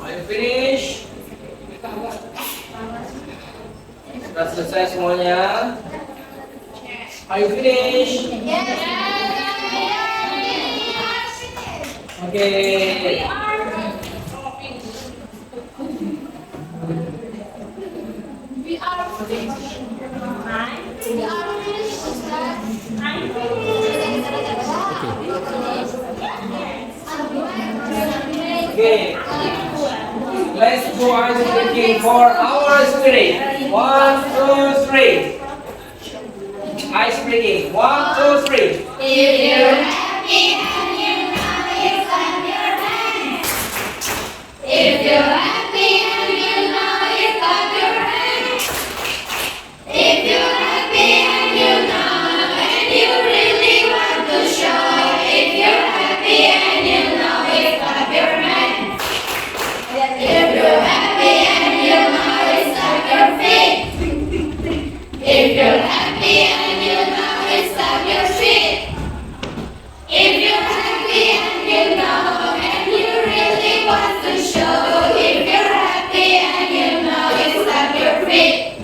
Are you finished? Sudah selesai semuanya? Are you finished? Okay. Okay. Let's go ice breaking for our spirit. 1, 2, 3. Ice breaking. 1, 2, 3. If you're happy and you know it, clap your hands. If you're happy and you know it, clap your hands. If you're happy and you know and you really want to show. If you're happy and you know it, clap your hands. If you're happy and you know it, stamp your feet. If you're happy and you know it, stamp your feet. If you're happy and you know and you really want to show. If you're happy and you know it, stamp your feet.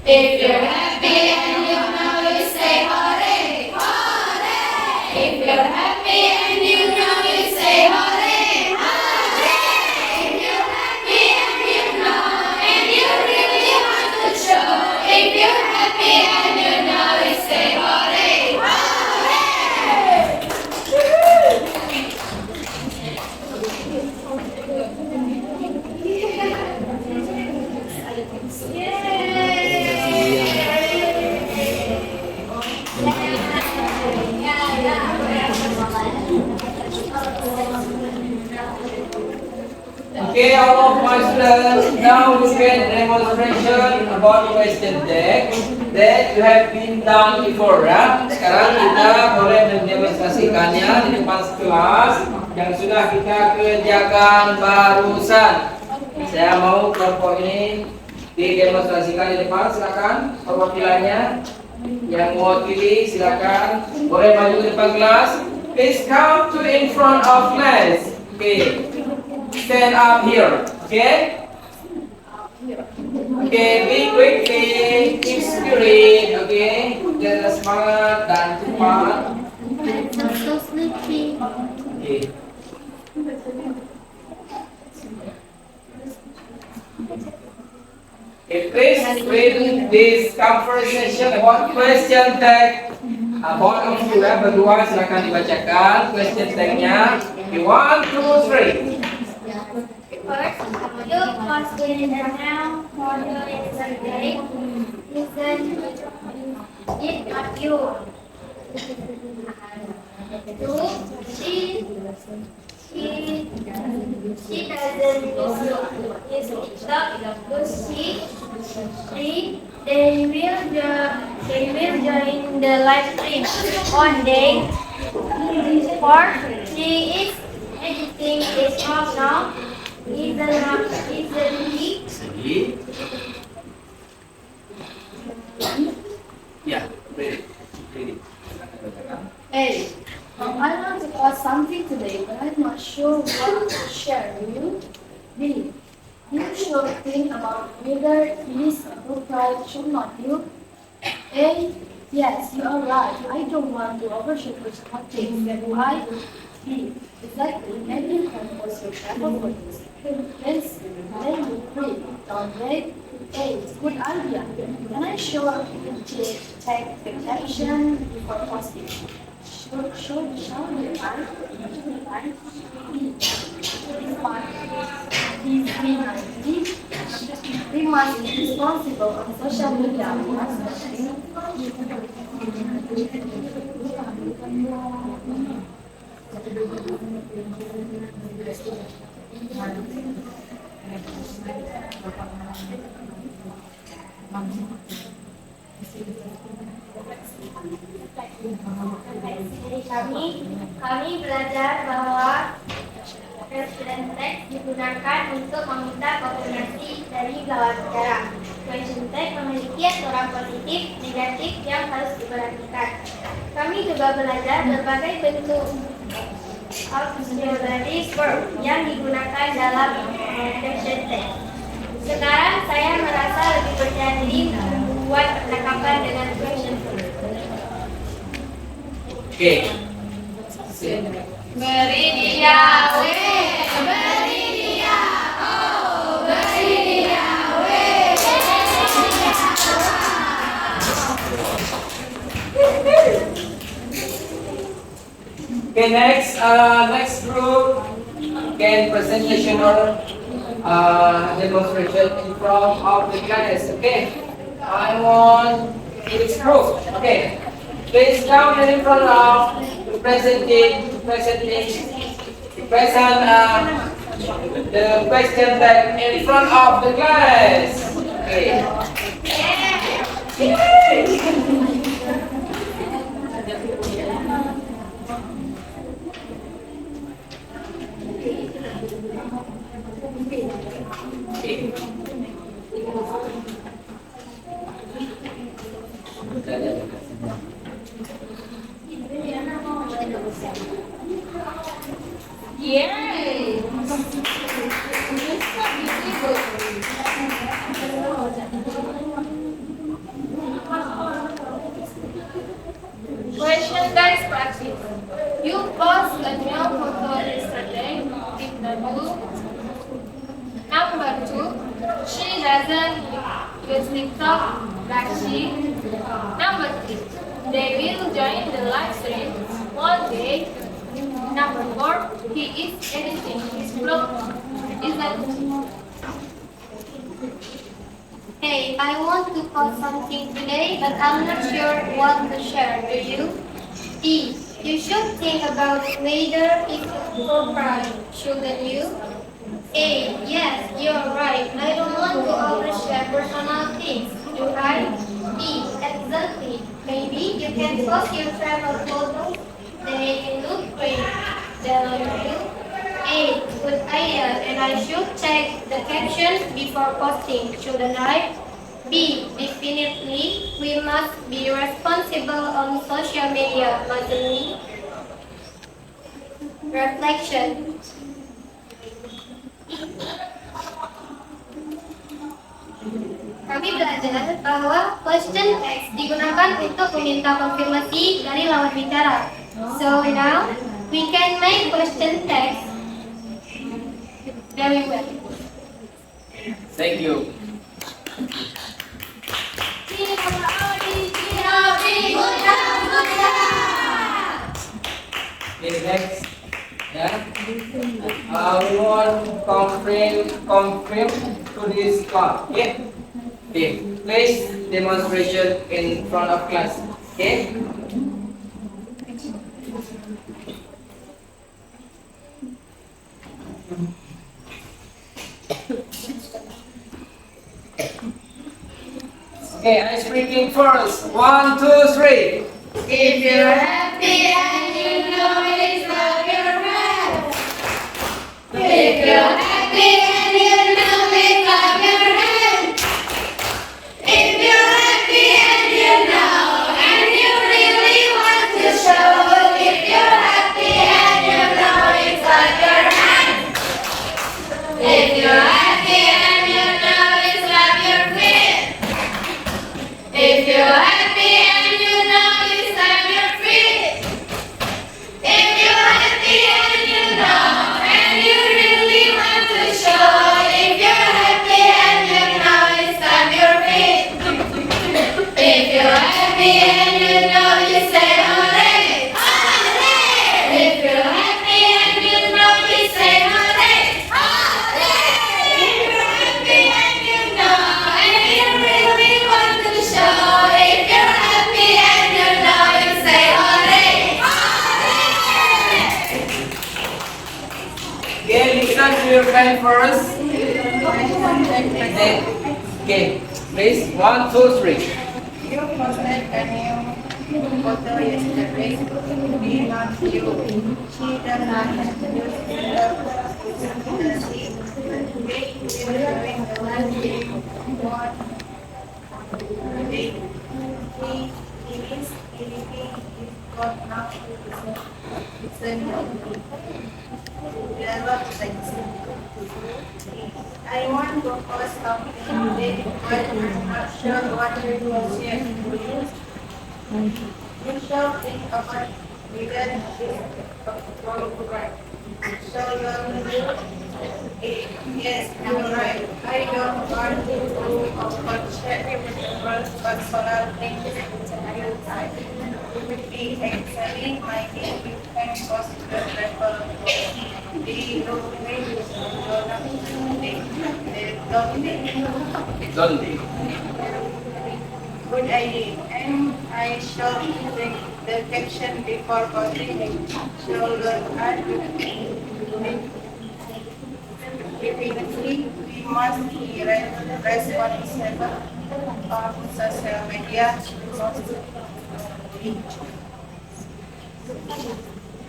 If you're happy and you know it, say hooray, hooray. If you're happy and you know it, say hooray, hooray. If you're happy and you know and you really want to show. If you're happy and you know it, say hooray, hooray. Okay, all of my students, now look at demonstration about question deck that you have been done before, ya. Sekarang kita boleh mendemonstrasikannya di depan kelas yang sudah kita kerjakan barusan. Saya mau kelompok ini didemonstrasikan di depan, silakan perwakilannya. Yang mewakili silakan boleh maju ke depan kelas. Please come to in front of class. Okay. Stand up here, okay? Okay, be quickly, keep spirit, okay? Jangan semangat dan cepat. I'm so sleepy. Okay. Okay, please read this conversation about question tag. Both of you berdua silakan dibacakan question tagnya. 1, 2, 3. First, look what's in the now for the yesterday. Isn't it not you? Two, she doesn't use TikTok, because three, they will join the live stream on day. Four, she is editing his vlog now. Isn't he? Segi. Ya, ready. Hey, I want to ask something today, but I'm not sure what to share. Will you? B. You should think about whether it is a book right, should not you? A. Yes, you are right. I don't want to overshoot with something. Why? B. Exactly. Maybe you can also travel for this. Yes, then you free. Don't wait. A. Good idea. Can I show you take the caption before posting? Shall we find? We must be responsible on social media. We must Kami belajar bahwa question text digunakan untuk meminta konfirmasi dari lawan bicara. Question text memiliki aturan positif, negatif yang harus diperhatikan. Kami juga belajar berbagai bentuk auxiliary verb yang digunakan dalam question text. Sekarang saya merasa lebih percaya diri membuat percakapan dengan question text. Oke. Beri dia W, beri dia O, beri dia W. Okay, next group, again presentation or demonstration in front of the class. Okay, I want this group. Okay, please come in front of the question that in front of the class. Okay. Yay! Question guys practice. You post a new photo yesterday in the group. Number 2, she doesn't use TikTok like she. Number 3, they will join the live stream one day. Number 4, he is editing his blog. Isn't Hey, I want to post something today, but I'm not sure what to share. Do you? E. You should think about whether it's appropriate, shouldn't you? A. Yes, you're right. I don't want to overshare personal things, do I? B. Exactly. Maybe you can post your travel photos. They make it look great. Don't you? A. Good idea, and I should check the captions before posting, shouldn't I? B. Definitely, we must be responsible on social media, mustn't we? Reflection. Kami belajar bahwa question text digunakan untuk meminta konfirmasi dari lawan bicara. So now, we can make question text very well. Thank you. Okay, next. Yeah. We want confirm to this part. Okay. Okay. Place demonstration in front of class. Okay. Okay, I'm speaking first. 1, 2, 3. If you're happy and you know it, clap your hands. If you're happy and you know it, clap your hands. If you're happy and you know and you really want to show. If you're happy and you know it, clap your hands. If you're happy and you know it, clap your feet. If you're happy and you know it, stamp your feet. If you're happy and you know and you really want to show. If you're happy and you know it, stamp your feet. If you're happy and you know you say hooray, hooray. If you're happy and you know you say hooray, hooray. If you're happy and you know and you really want to show. If you're happy and you know you say hooray, hooray. Okay, listen to your friend first. Okay, please. 1, 2, 3. You posted a new photo yesterday. Be not you. She does not use the They will join the last day. What? He is God now. Listen. There are things. I want to post something today, but I'm not sure what to share with you. You shall think about bigger program. So yes, you're right. I don't want to share personal things real time. It would be excellent my name you can post the refer. Don't. Good idea. And I shall take the caption before posting. Shall add repeatedly. We must be responsible of social media.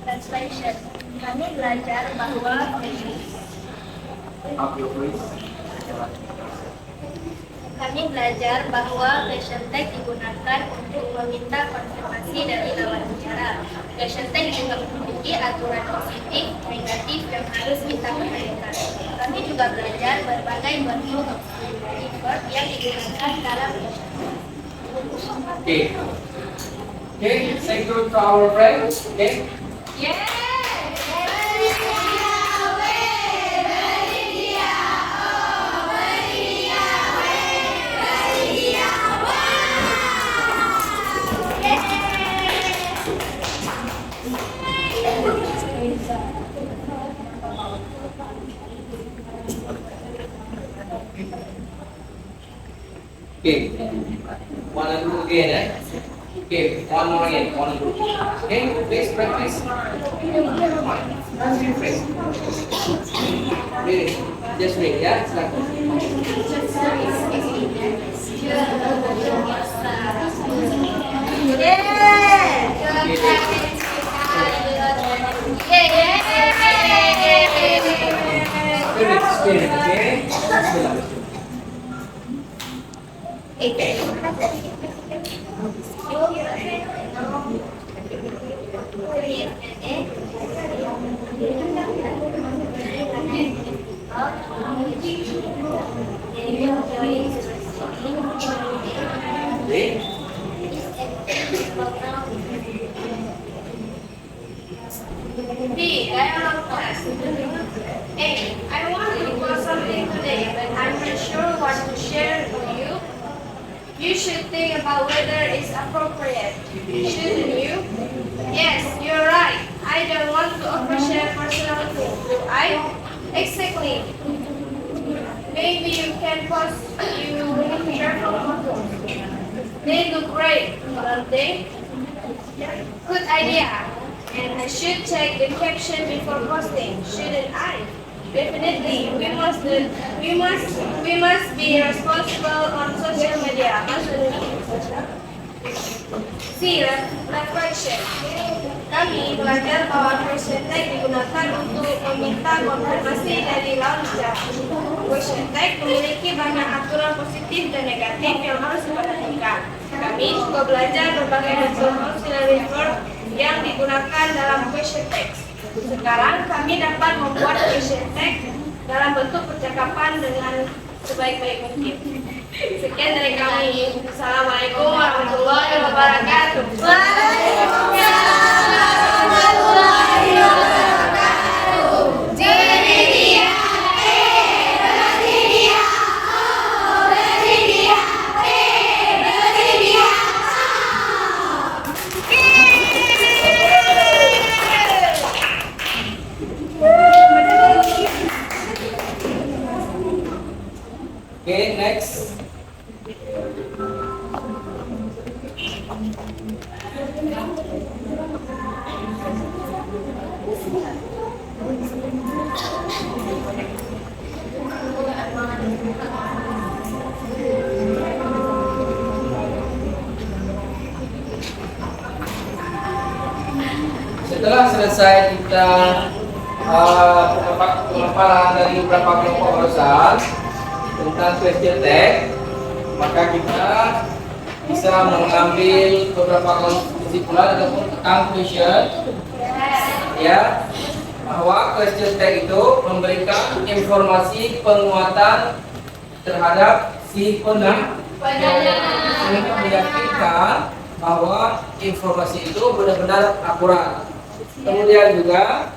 Translation. Kami belajar bahwa Up your voice. Kami belajar bahwa question tag digunakan untuk meminta konfirmasi dari lawan bicara. Question tag juga memiliki aturan positif, negatif yang harus kita perhatikan. Kami juga belajar berbagai bentuk verb yang digunakan dalam question tag. Okay. Okay, say good to our friends. Okay. Okay. One and two again, eh? Okay, one more again. One and two. Okay, please practice. Let's refresh. Read it. Just read, yeah? It's like spirit, okay? Read. B. Dialogue class. A. I want to do something today, but I'm not sure what to share with you. You should think about whether it's appropriate. Shouldn't you? Yes, you're right. I don't want to overshare personal things, do I? Exactly. Maybe you can post your travel photos. They look great, don't they? Good idea. And I should check the caption before posting, shouldn't I? Definitely, we must be responsible on social media. C. Reflection. Kami belajar bahwa question tag digunakan untuk meminta konfirmasi dari lawan bicara. Question tag memiliki banyak aturan positif dan negatif yang harus diperhatikan. Kami juga belajar berbagai bentuk auxiliary verb yang digunakan dalam question text. Sekarang kami dapat membuat question tag dalam bentuk percakapan dengan sebaik-baik mungkin. Sekian dari kami. Assalamualaikum warahmatullahi wabarakatuh. Okay, next. Setelah selesai kita pemaparan dari beberapa kelompok urusan tentang question tag, maka kita bisa mengambil beberapa kesimpulan ataupun conclusion ya, bahwa question tag itu memberikan informasi penguatan terhadap si penanya sehingga meyakinkan bahwa informasi itu benar-benar akurat. Kemudian juga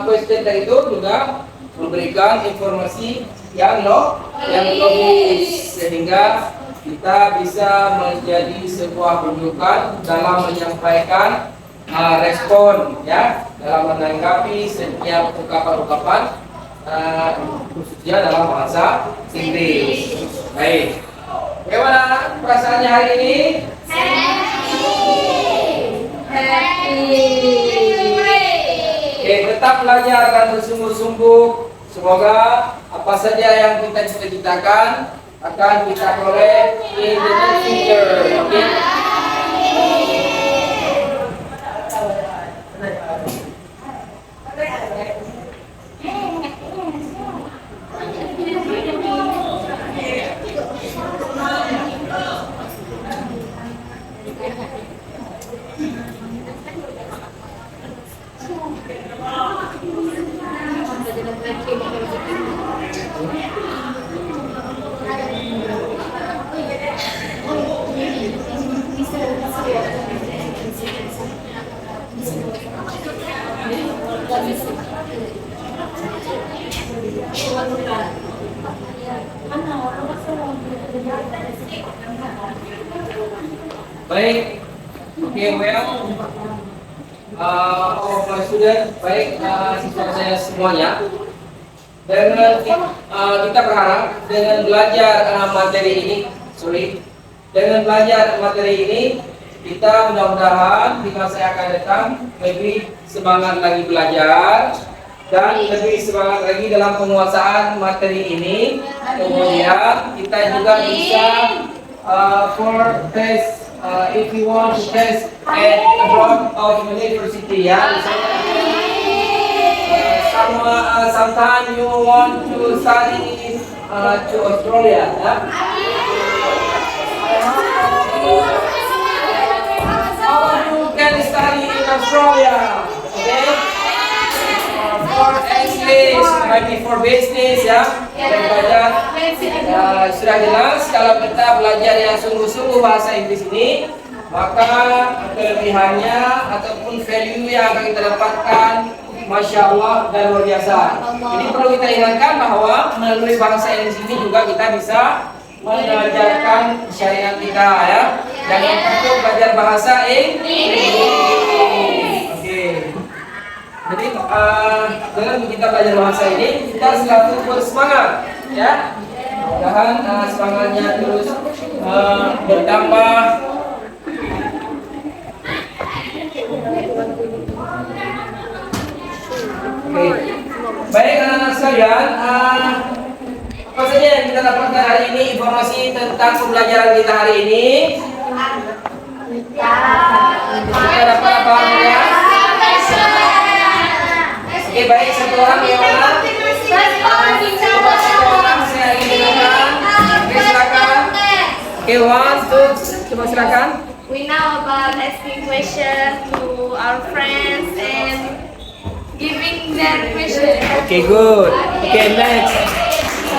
question tag itu juga memberikan informasi yang logis sehingga kita bisa menjadi sebuah rujukan dalam menyampaikan respon ya, dalam menanggapi setiap ungkapan-ungkapan khususnya dalam bahasa Inggris. Baik, bagaimana perasaannya hari ini? Oke, tetap belajar dan bersungguh-sungguh. Semoga apa saja yang kita cita-citakan akan kita peroleh in the near future. Oke. Baik, oke, all my student, baik siswa saya semuanya. Dengan kita berharap dengan belajar dengan belajar materi ini kita mudah-mudahan di masa yang akan datang lebih semangat lagi belajar dan lebih semangat lagi dalam penguasaan materi ini. Kemudian kita juga bisa for test if you want to test at abroad of university ya. Sometimes you want to study to Australia ya. You can study in Australia, okay? For English, maybe for business ya. Belajar sudah jelas kalau kita belajar yang sungguh-sungguh bahasa Inggris ini, maka kelebihannya ataupun value yang akan kita dapatkan, Masya Allah dan luar biasa. Jadi perlu kita ingatkan bahwa melalui bahasa Inggris ini juga kita bisa mengajarkan syariat kita ya. Jangan takut belajar bahasa Inggris. Oke. Jadi dalam kita belajar bahasa ini kita selalu bersemangat ya. Mudah-mudahan semangatnya terus bertambah. Oke. Baik anak-anak sekalian, apa saja yang kita dapatkan hari ini, informasi tentang pembelajaran kita hari ini? Kita dapat apa ya? Oke, baik, satu orang yang mana? Saya ingin dengarkan. Oke, silakan. Oke, one, two, coba silakan. We know about asking questions to our friends and giving their questions. Oke, good. Oke, next.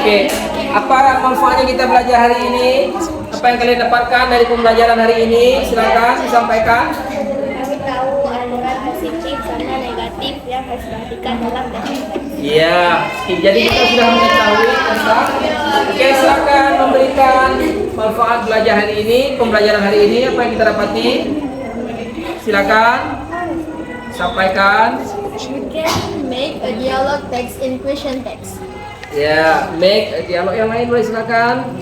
Oke, apa manfaatnya kita belajar hari ini? Apa yang kalian dapatkan dari pembelajaran hari ini? Silakan disampaikan. Kami tahu aturan positif sama negatif yang harus diperhatikan dalam teks. Iya, jadi kita sudah mengetahui tentang. Oke, silakan memberikan manfaat belajar hari ini, pembelajaran hari ini, apa yang kita dapati? Silakan sampaikan. You can make a dialogue text in question text. Ya, make a dialog yang lain boleh silakan.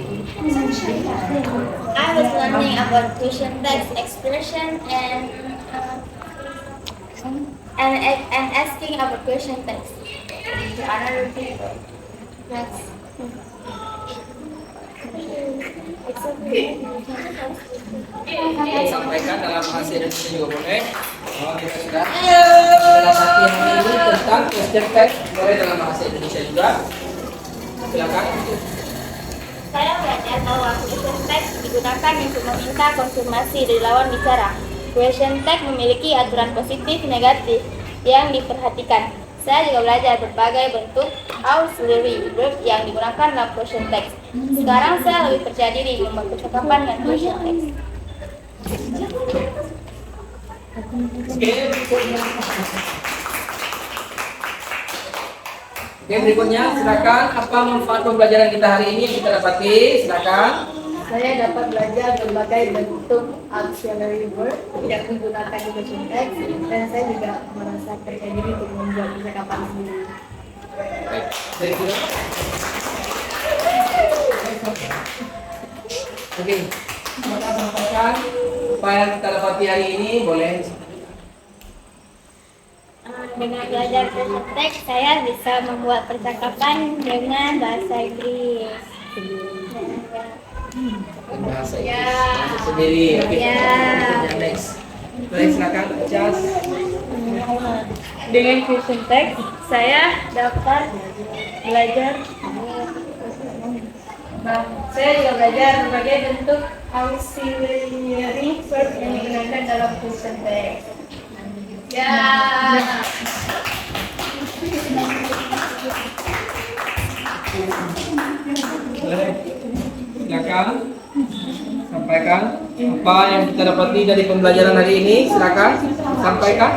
I was learning about question text expression and asking about question text. Another thing. Next. Sampaikan dalam bahasa Indonesia juga boleh. Oke, sudah. Kita latihan ini tentang question text, boleh dalam bahasa Indonesia juga. Silakan. Saya belajar bahwa question text digunakan untuk meminta konfirmasi dari lawan bicara. Question text memiliki aturan positif negatif yang diperhatikan. Saya juga belajar berbagai bentuk auxiliary verb yang digunakan dalam question text. Sekarang saya lebih percaya diri membuat percakapan dengan question text. Oke, berikutnya silakan. Apa manfaat pembelajaran kita hari ini yang kita dapati? Silakan. Saya dapat belajar berbagai bentuk auxiliary verb yang digunakan di question text, dan saya juga merasa percaya diri untuk membuat percakapan sendiri. Baik, dari sini. Oke, kita sampaikan apa yang kita dapati hari ini, boleh. Dengan belajar question text, saya bisa membuat percakapan dengan bahasa Inggris. Bahasa Inggris sendiri. Oke. Yang next. Boleh silakan, Cas. Dengan question text, saya dapat belajar saya juga belajar berbagai bentuk auxiliary verb yang digunakan dalam question text. Boleh. Silakan. Sampaikan apa yang kita dapati dari pembelajaran hari ini. Silakan sampaikan.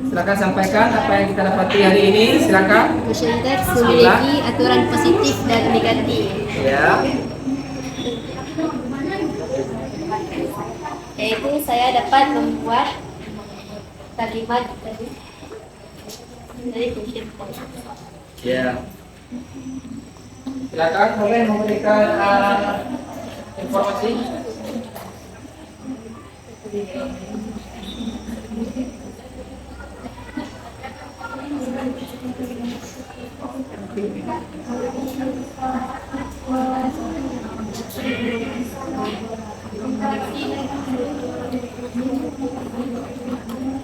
Silakan sampaikan apa yang kita dapati hari ini. Silakan. Question text memiliki aturan positif dan negatif. Ya. Yaitu saya dapat membuat kalimat dari question text. Ya. Silakan, boleh memberikan informasi.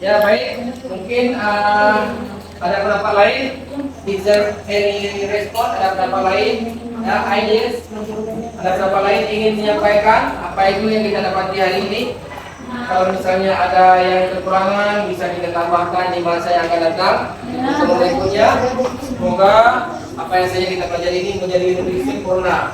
Ya baik, mungkin ada pendapat lain. Is there any response? Ada pendapat lain? Ya, ideas? Ada pendapat lain ingin menyampaikan apa itu yang kita dapati hari ini? Kalau misalnya ada yang kekurangan bisa kita tambahkan di masa yang akan datang. Untuk berikutnya, semoga apa yang saja kita pelajari ini menjadi lebih sempurna.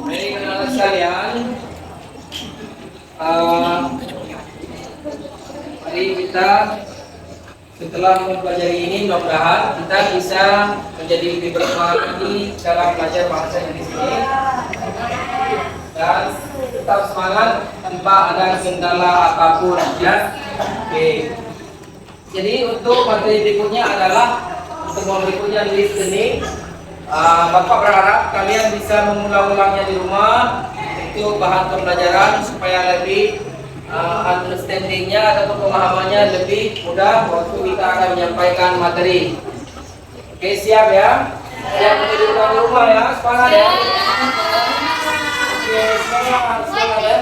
Baik, anak-anak sekalian, mari kita setelah mempelajari ini mudah-mudahan kita bisa menjadi lebih bersemangat lagi dalam belajar bahasa Inggris ini dan tetap semangat tanpa ada kendala apapun ya. Oke. Jadi untuk materi berikutnya adalah untuk berikutnya listening. Bapak berharap kalian bisa mengulang-ulangnya di rumah. Itu bahan pembelajaran supaya lebih understandingnya atau pemahamannya lebih mudah waktu kita akan menyampaikan materi. Oke, siap ya? Siap untuk diulang di rumah ya? Semangat ya? Oke, semangat ya?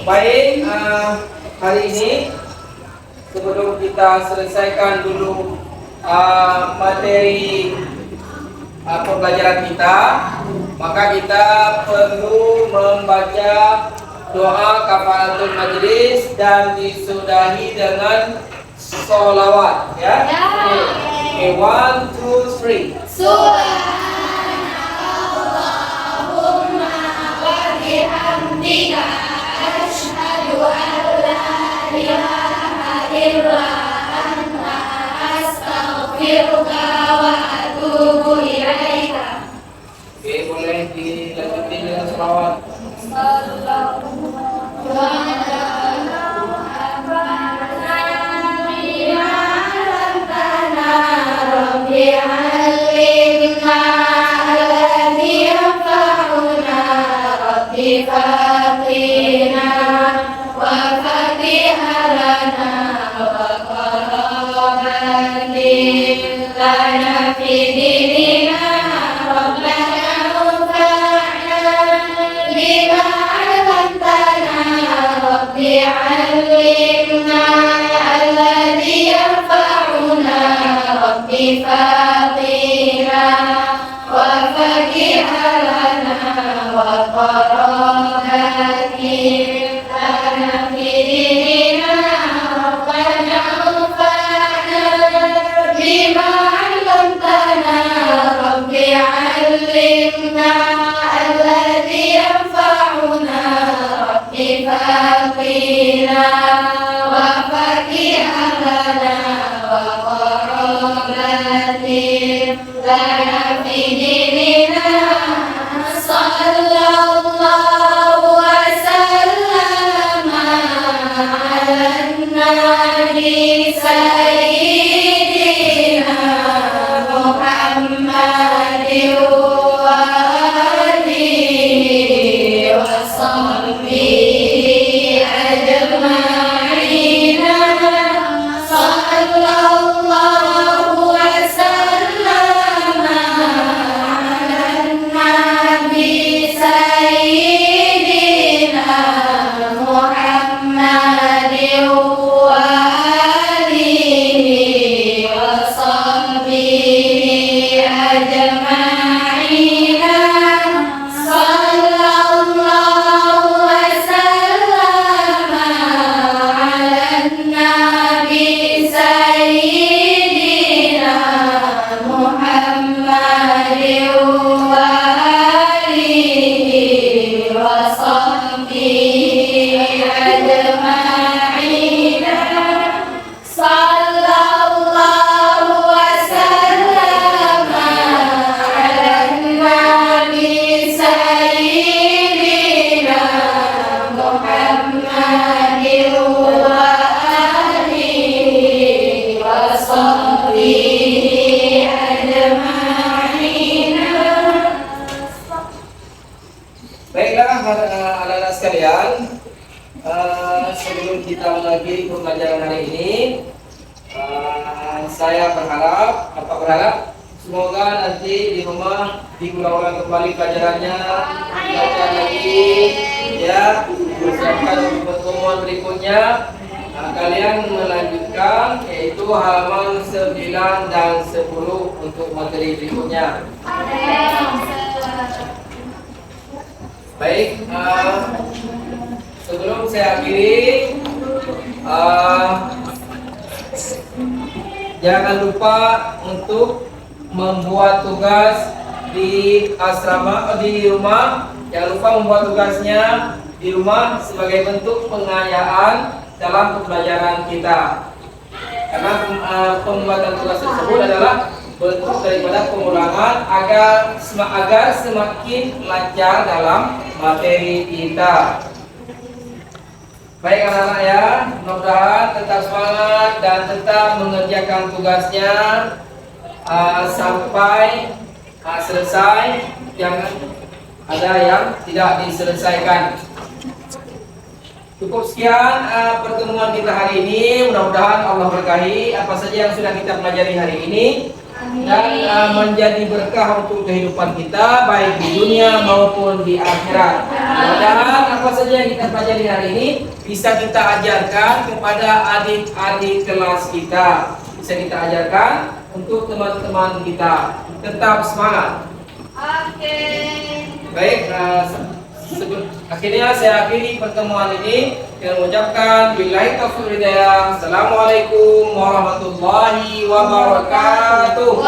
Baik, hari ini sebelum kita selesaikan dulu materi pembelajaran kita, maka kita perlu membaca doa kafaratul majlis dan disudahi dengan sholawat ya. Okay, 1, 2, 3. Subhanakallahumma wa bihamdika asyhadu an la ilaha illa anta astaghfiruka wa atubu ilaika. Oke, boleh dilanjutin dengan selawat. علمنا الذي ينفعنا ربي فاقنا وفقه لنا وقرابتي لنا في ديننا ربنا انفعنا بما علمتنا ربي علمنا الذي ينفعنا ربي فاقنا وفقه لنا وقرابتي لنا في ديننا صلى الله وسلم على النبي سيدنا محمد وآله وصحبه أجمعين صلى الله وسلم على النبي سيدنا محمد وآله وصحبه أجمعين صلى الله وسلم على النبي سيدنا محمد وآله وصحبه أجمعين صلى الله وسلم على النبي سيدنا محمد وآله وصحبه أجمعين. Baiklah anak-anak sekalian, sebelum kita mengakhiri pembelajaran hari ini, saya berharap semoga nanti di rumah diulang kembali pelajarannya, belajar lagi, ya, persiapkan untuk pertemuan berikutnya. Kalian melanjutkan yaitu halaman 9 dan 10 untuk materi berikutnya. Baik, sebelum saya akhiri, jangan lupa untuk membuat tugas di asrama di rumah. Jangan lupa membuat tugasnya di rumah sebagai bentuk pengayaan dalam pembelajaran kita. Karena pembuatan tugas tersebut adalah bentuk daripada pengulangan agar semakin lancar dalam materi kita. Baik anak-anak ya, mudah-mudahan tetap semangat dan tetap mengerjakan tugasnya sampai selesai. Jangan ada yang tidak diselesaikan. Cukup sekian pertemuan kita hari ini. Mudah-mudahan Allah berkahi apa saja yang sudah kita pelajari hari ini dan menjadi berkah untuk kehidupan kita baik di dunia maupun di akhirat. Mudah-mudahan apa saja yang kita pelajari hari ini bisa kita ajarkan kepada adik-adik kelas kita, bisa kita ajarkan untuk teman-teman kita. Tetap semangat. Oke. Baik, akhirnya saya akhiri pertemuan ini. dengan mengucapkan billahi taufiq wal hidayah. Assalamualaikum warahmatullahi wabarakatuh.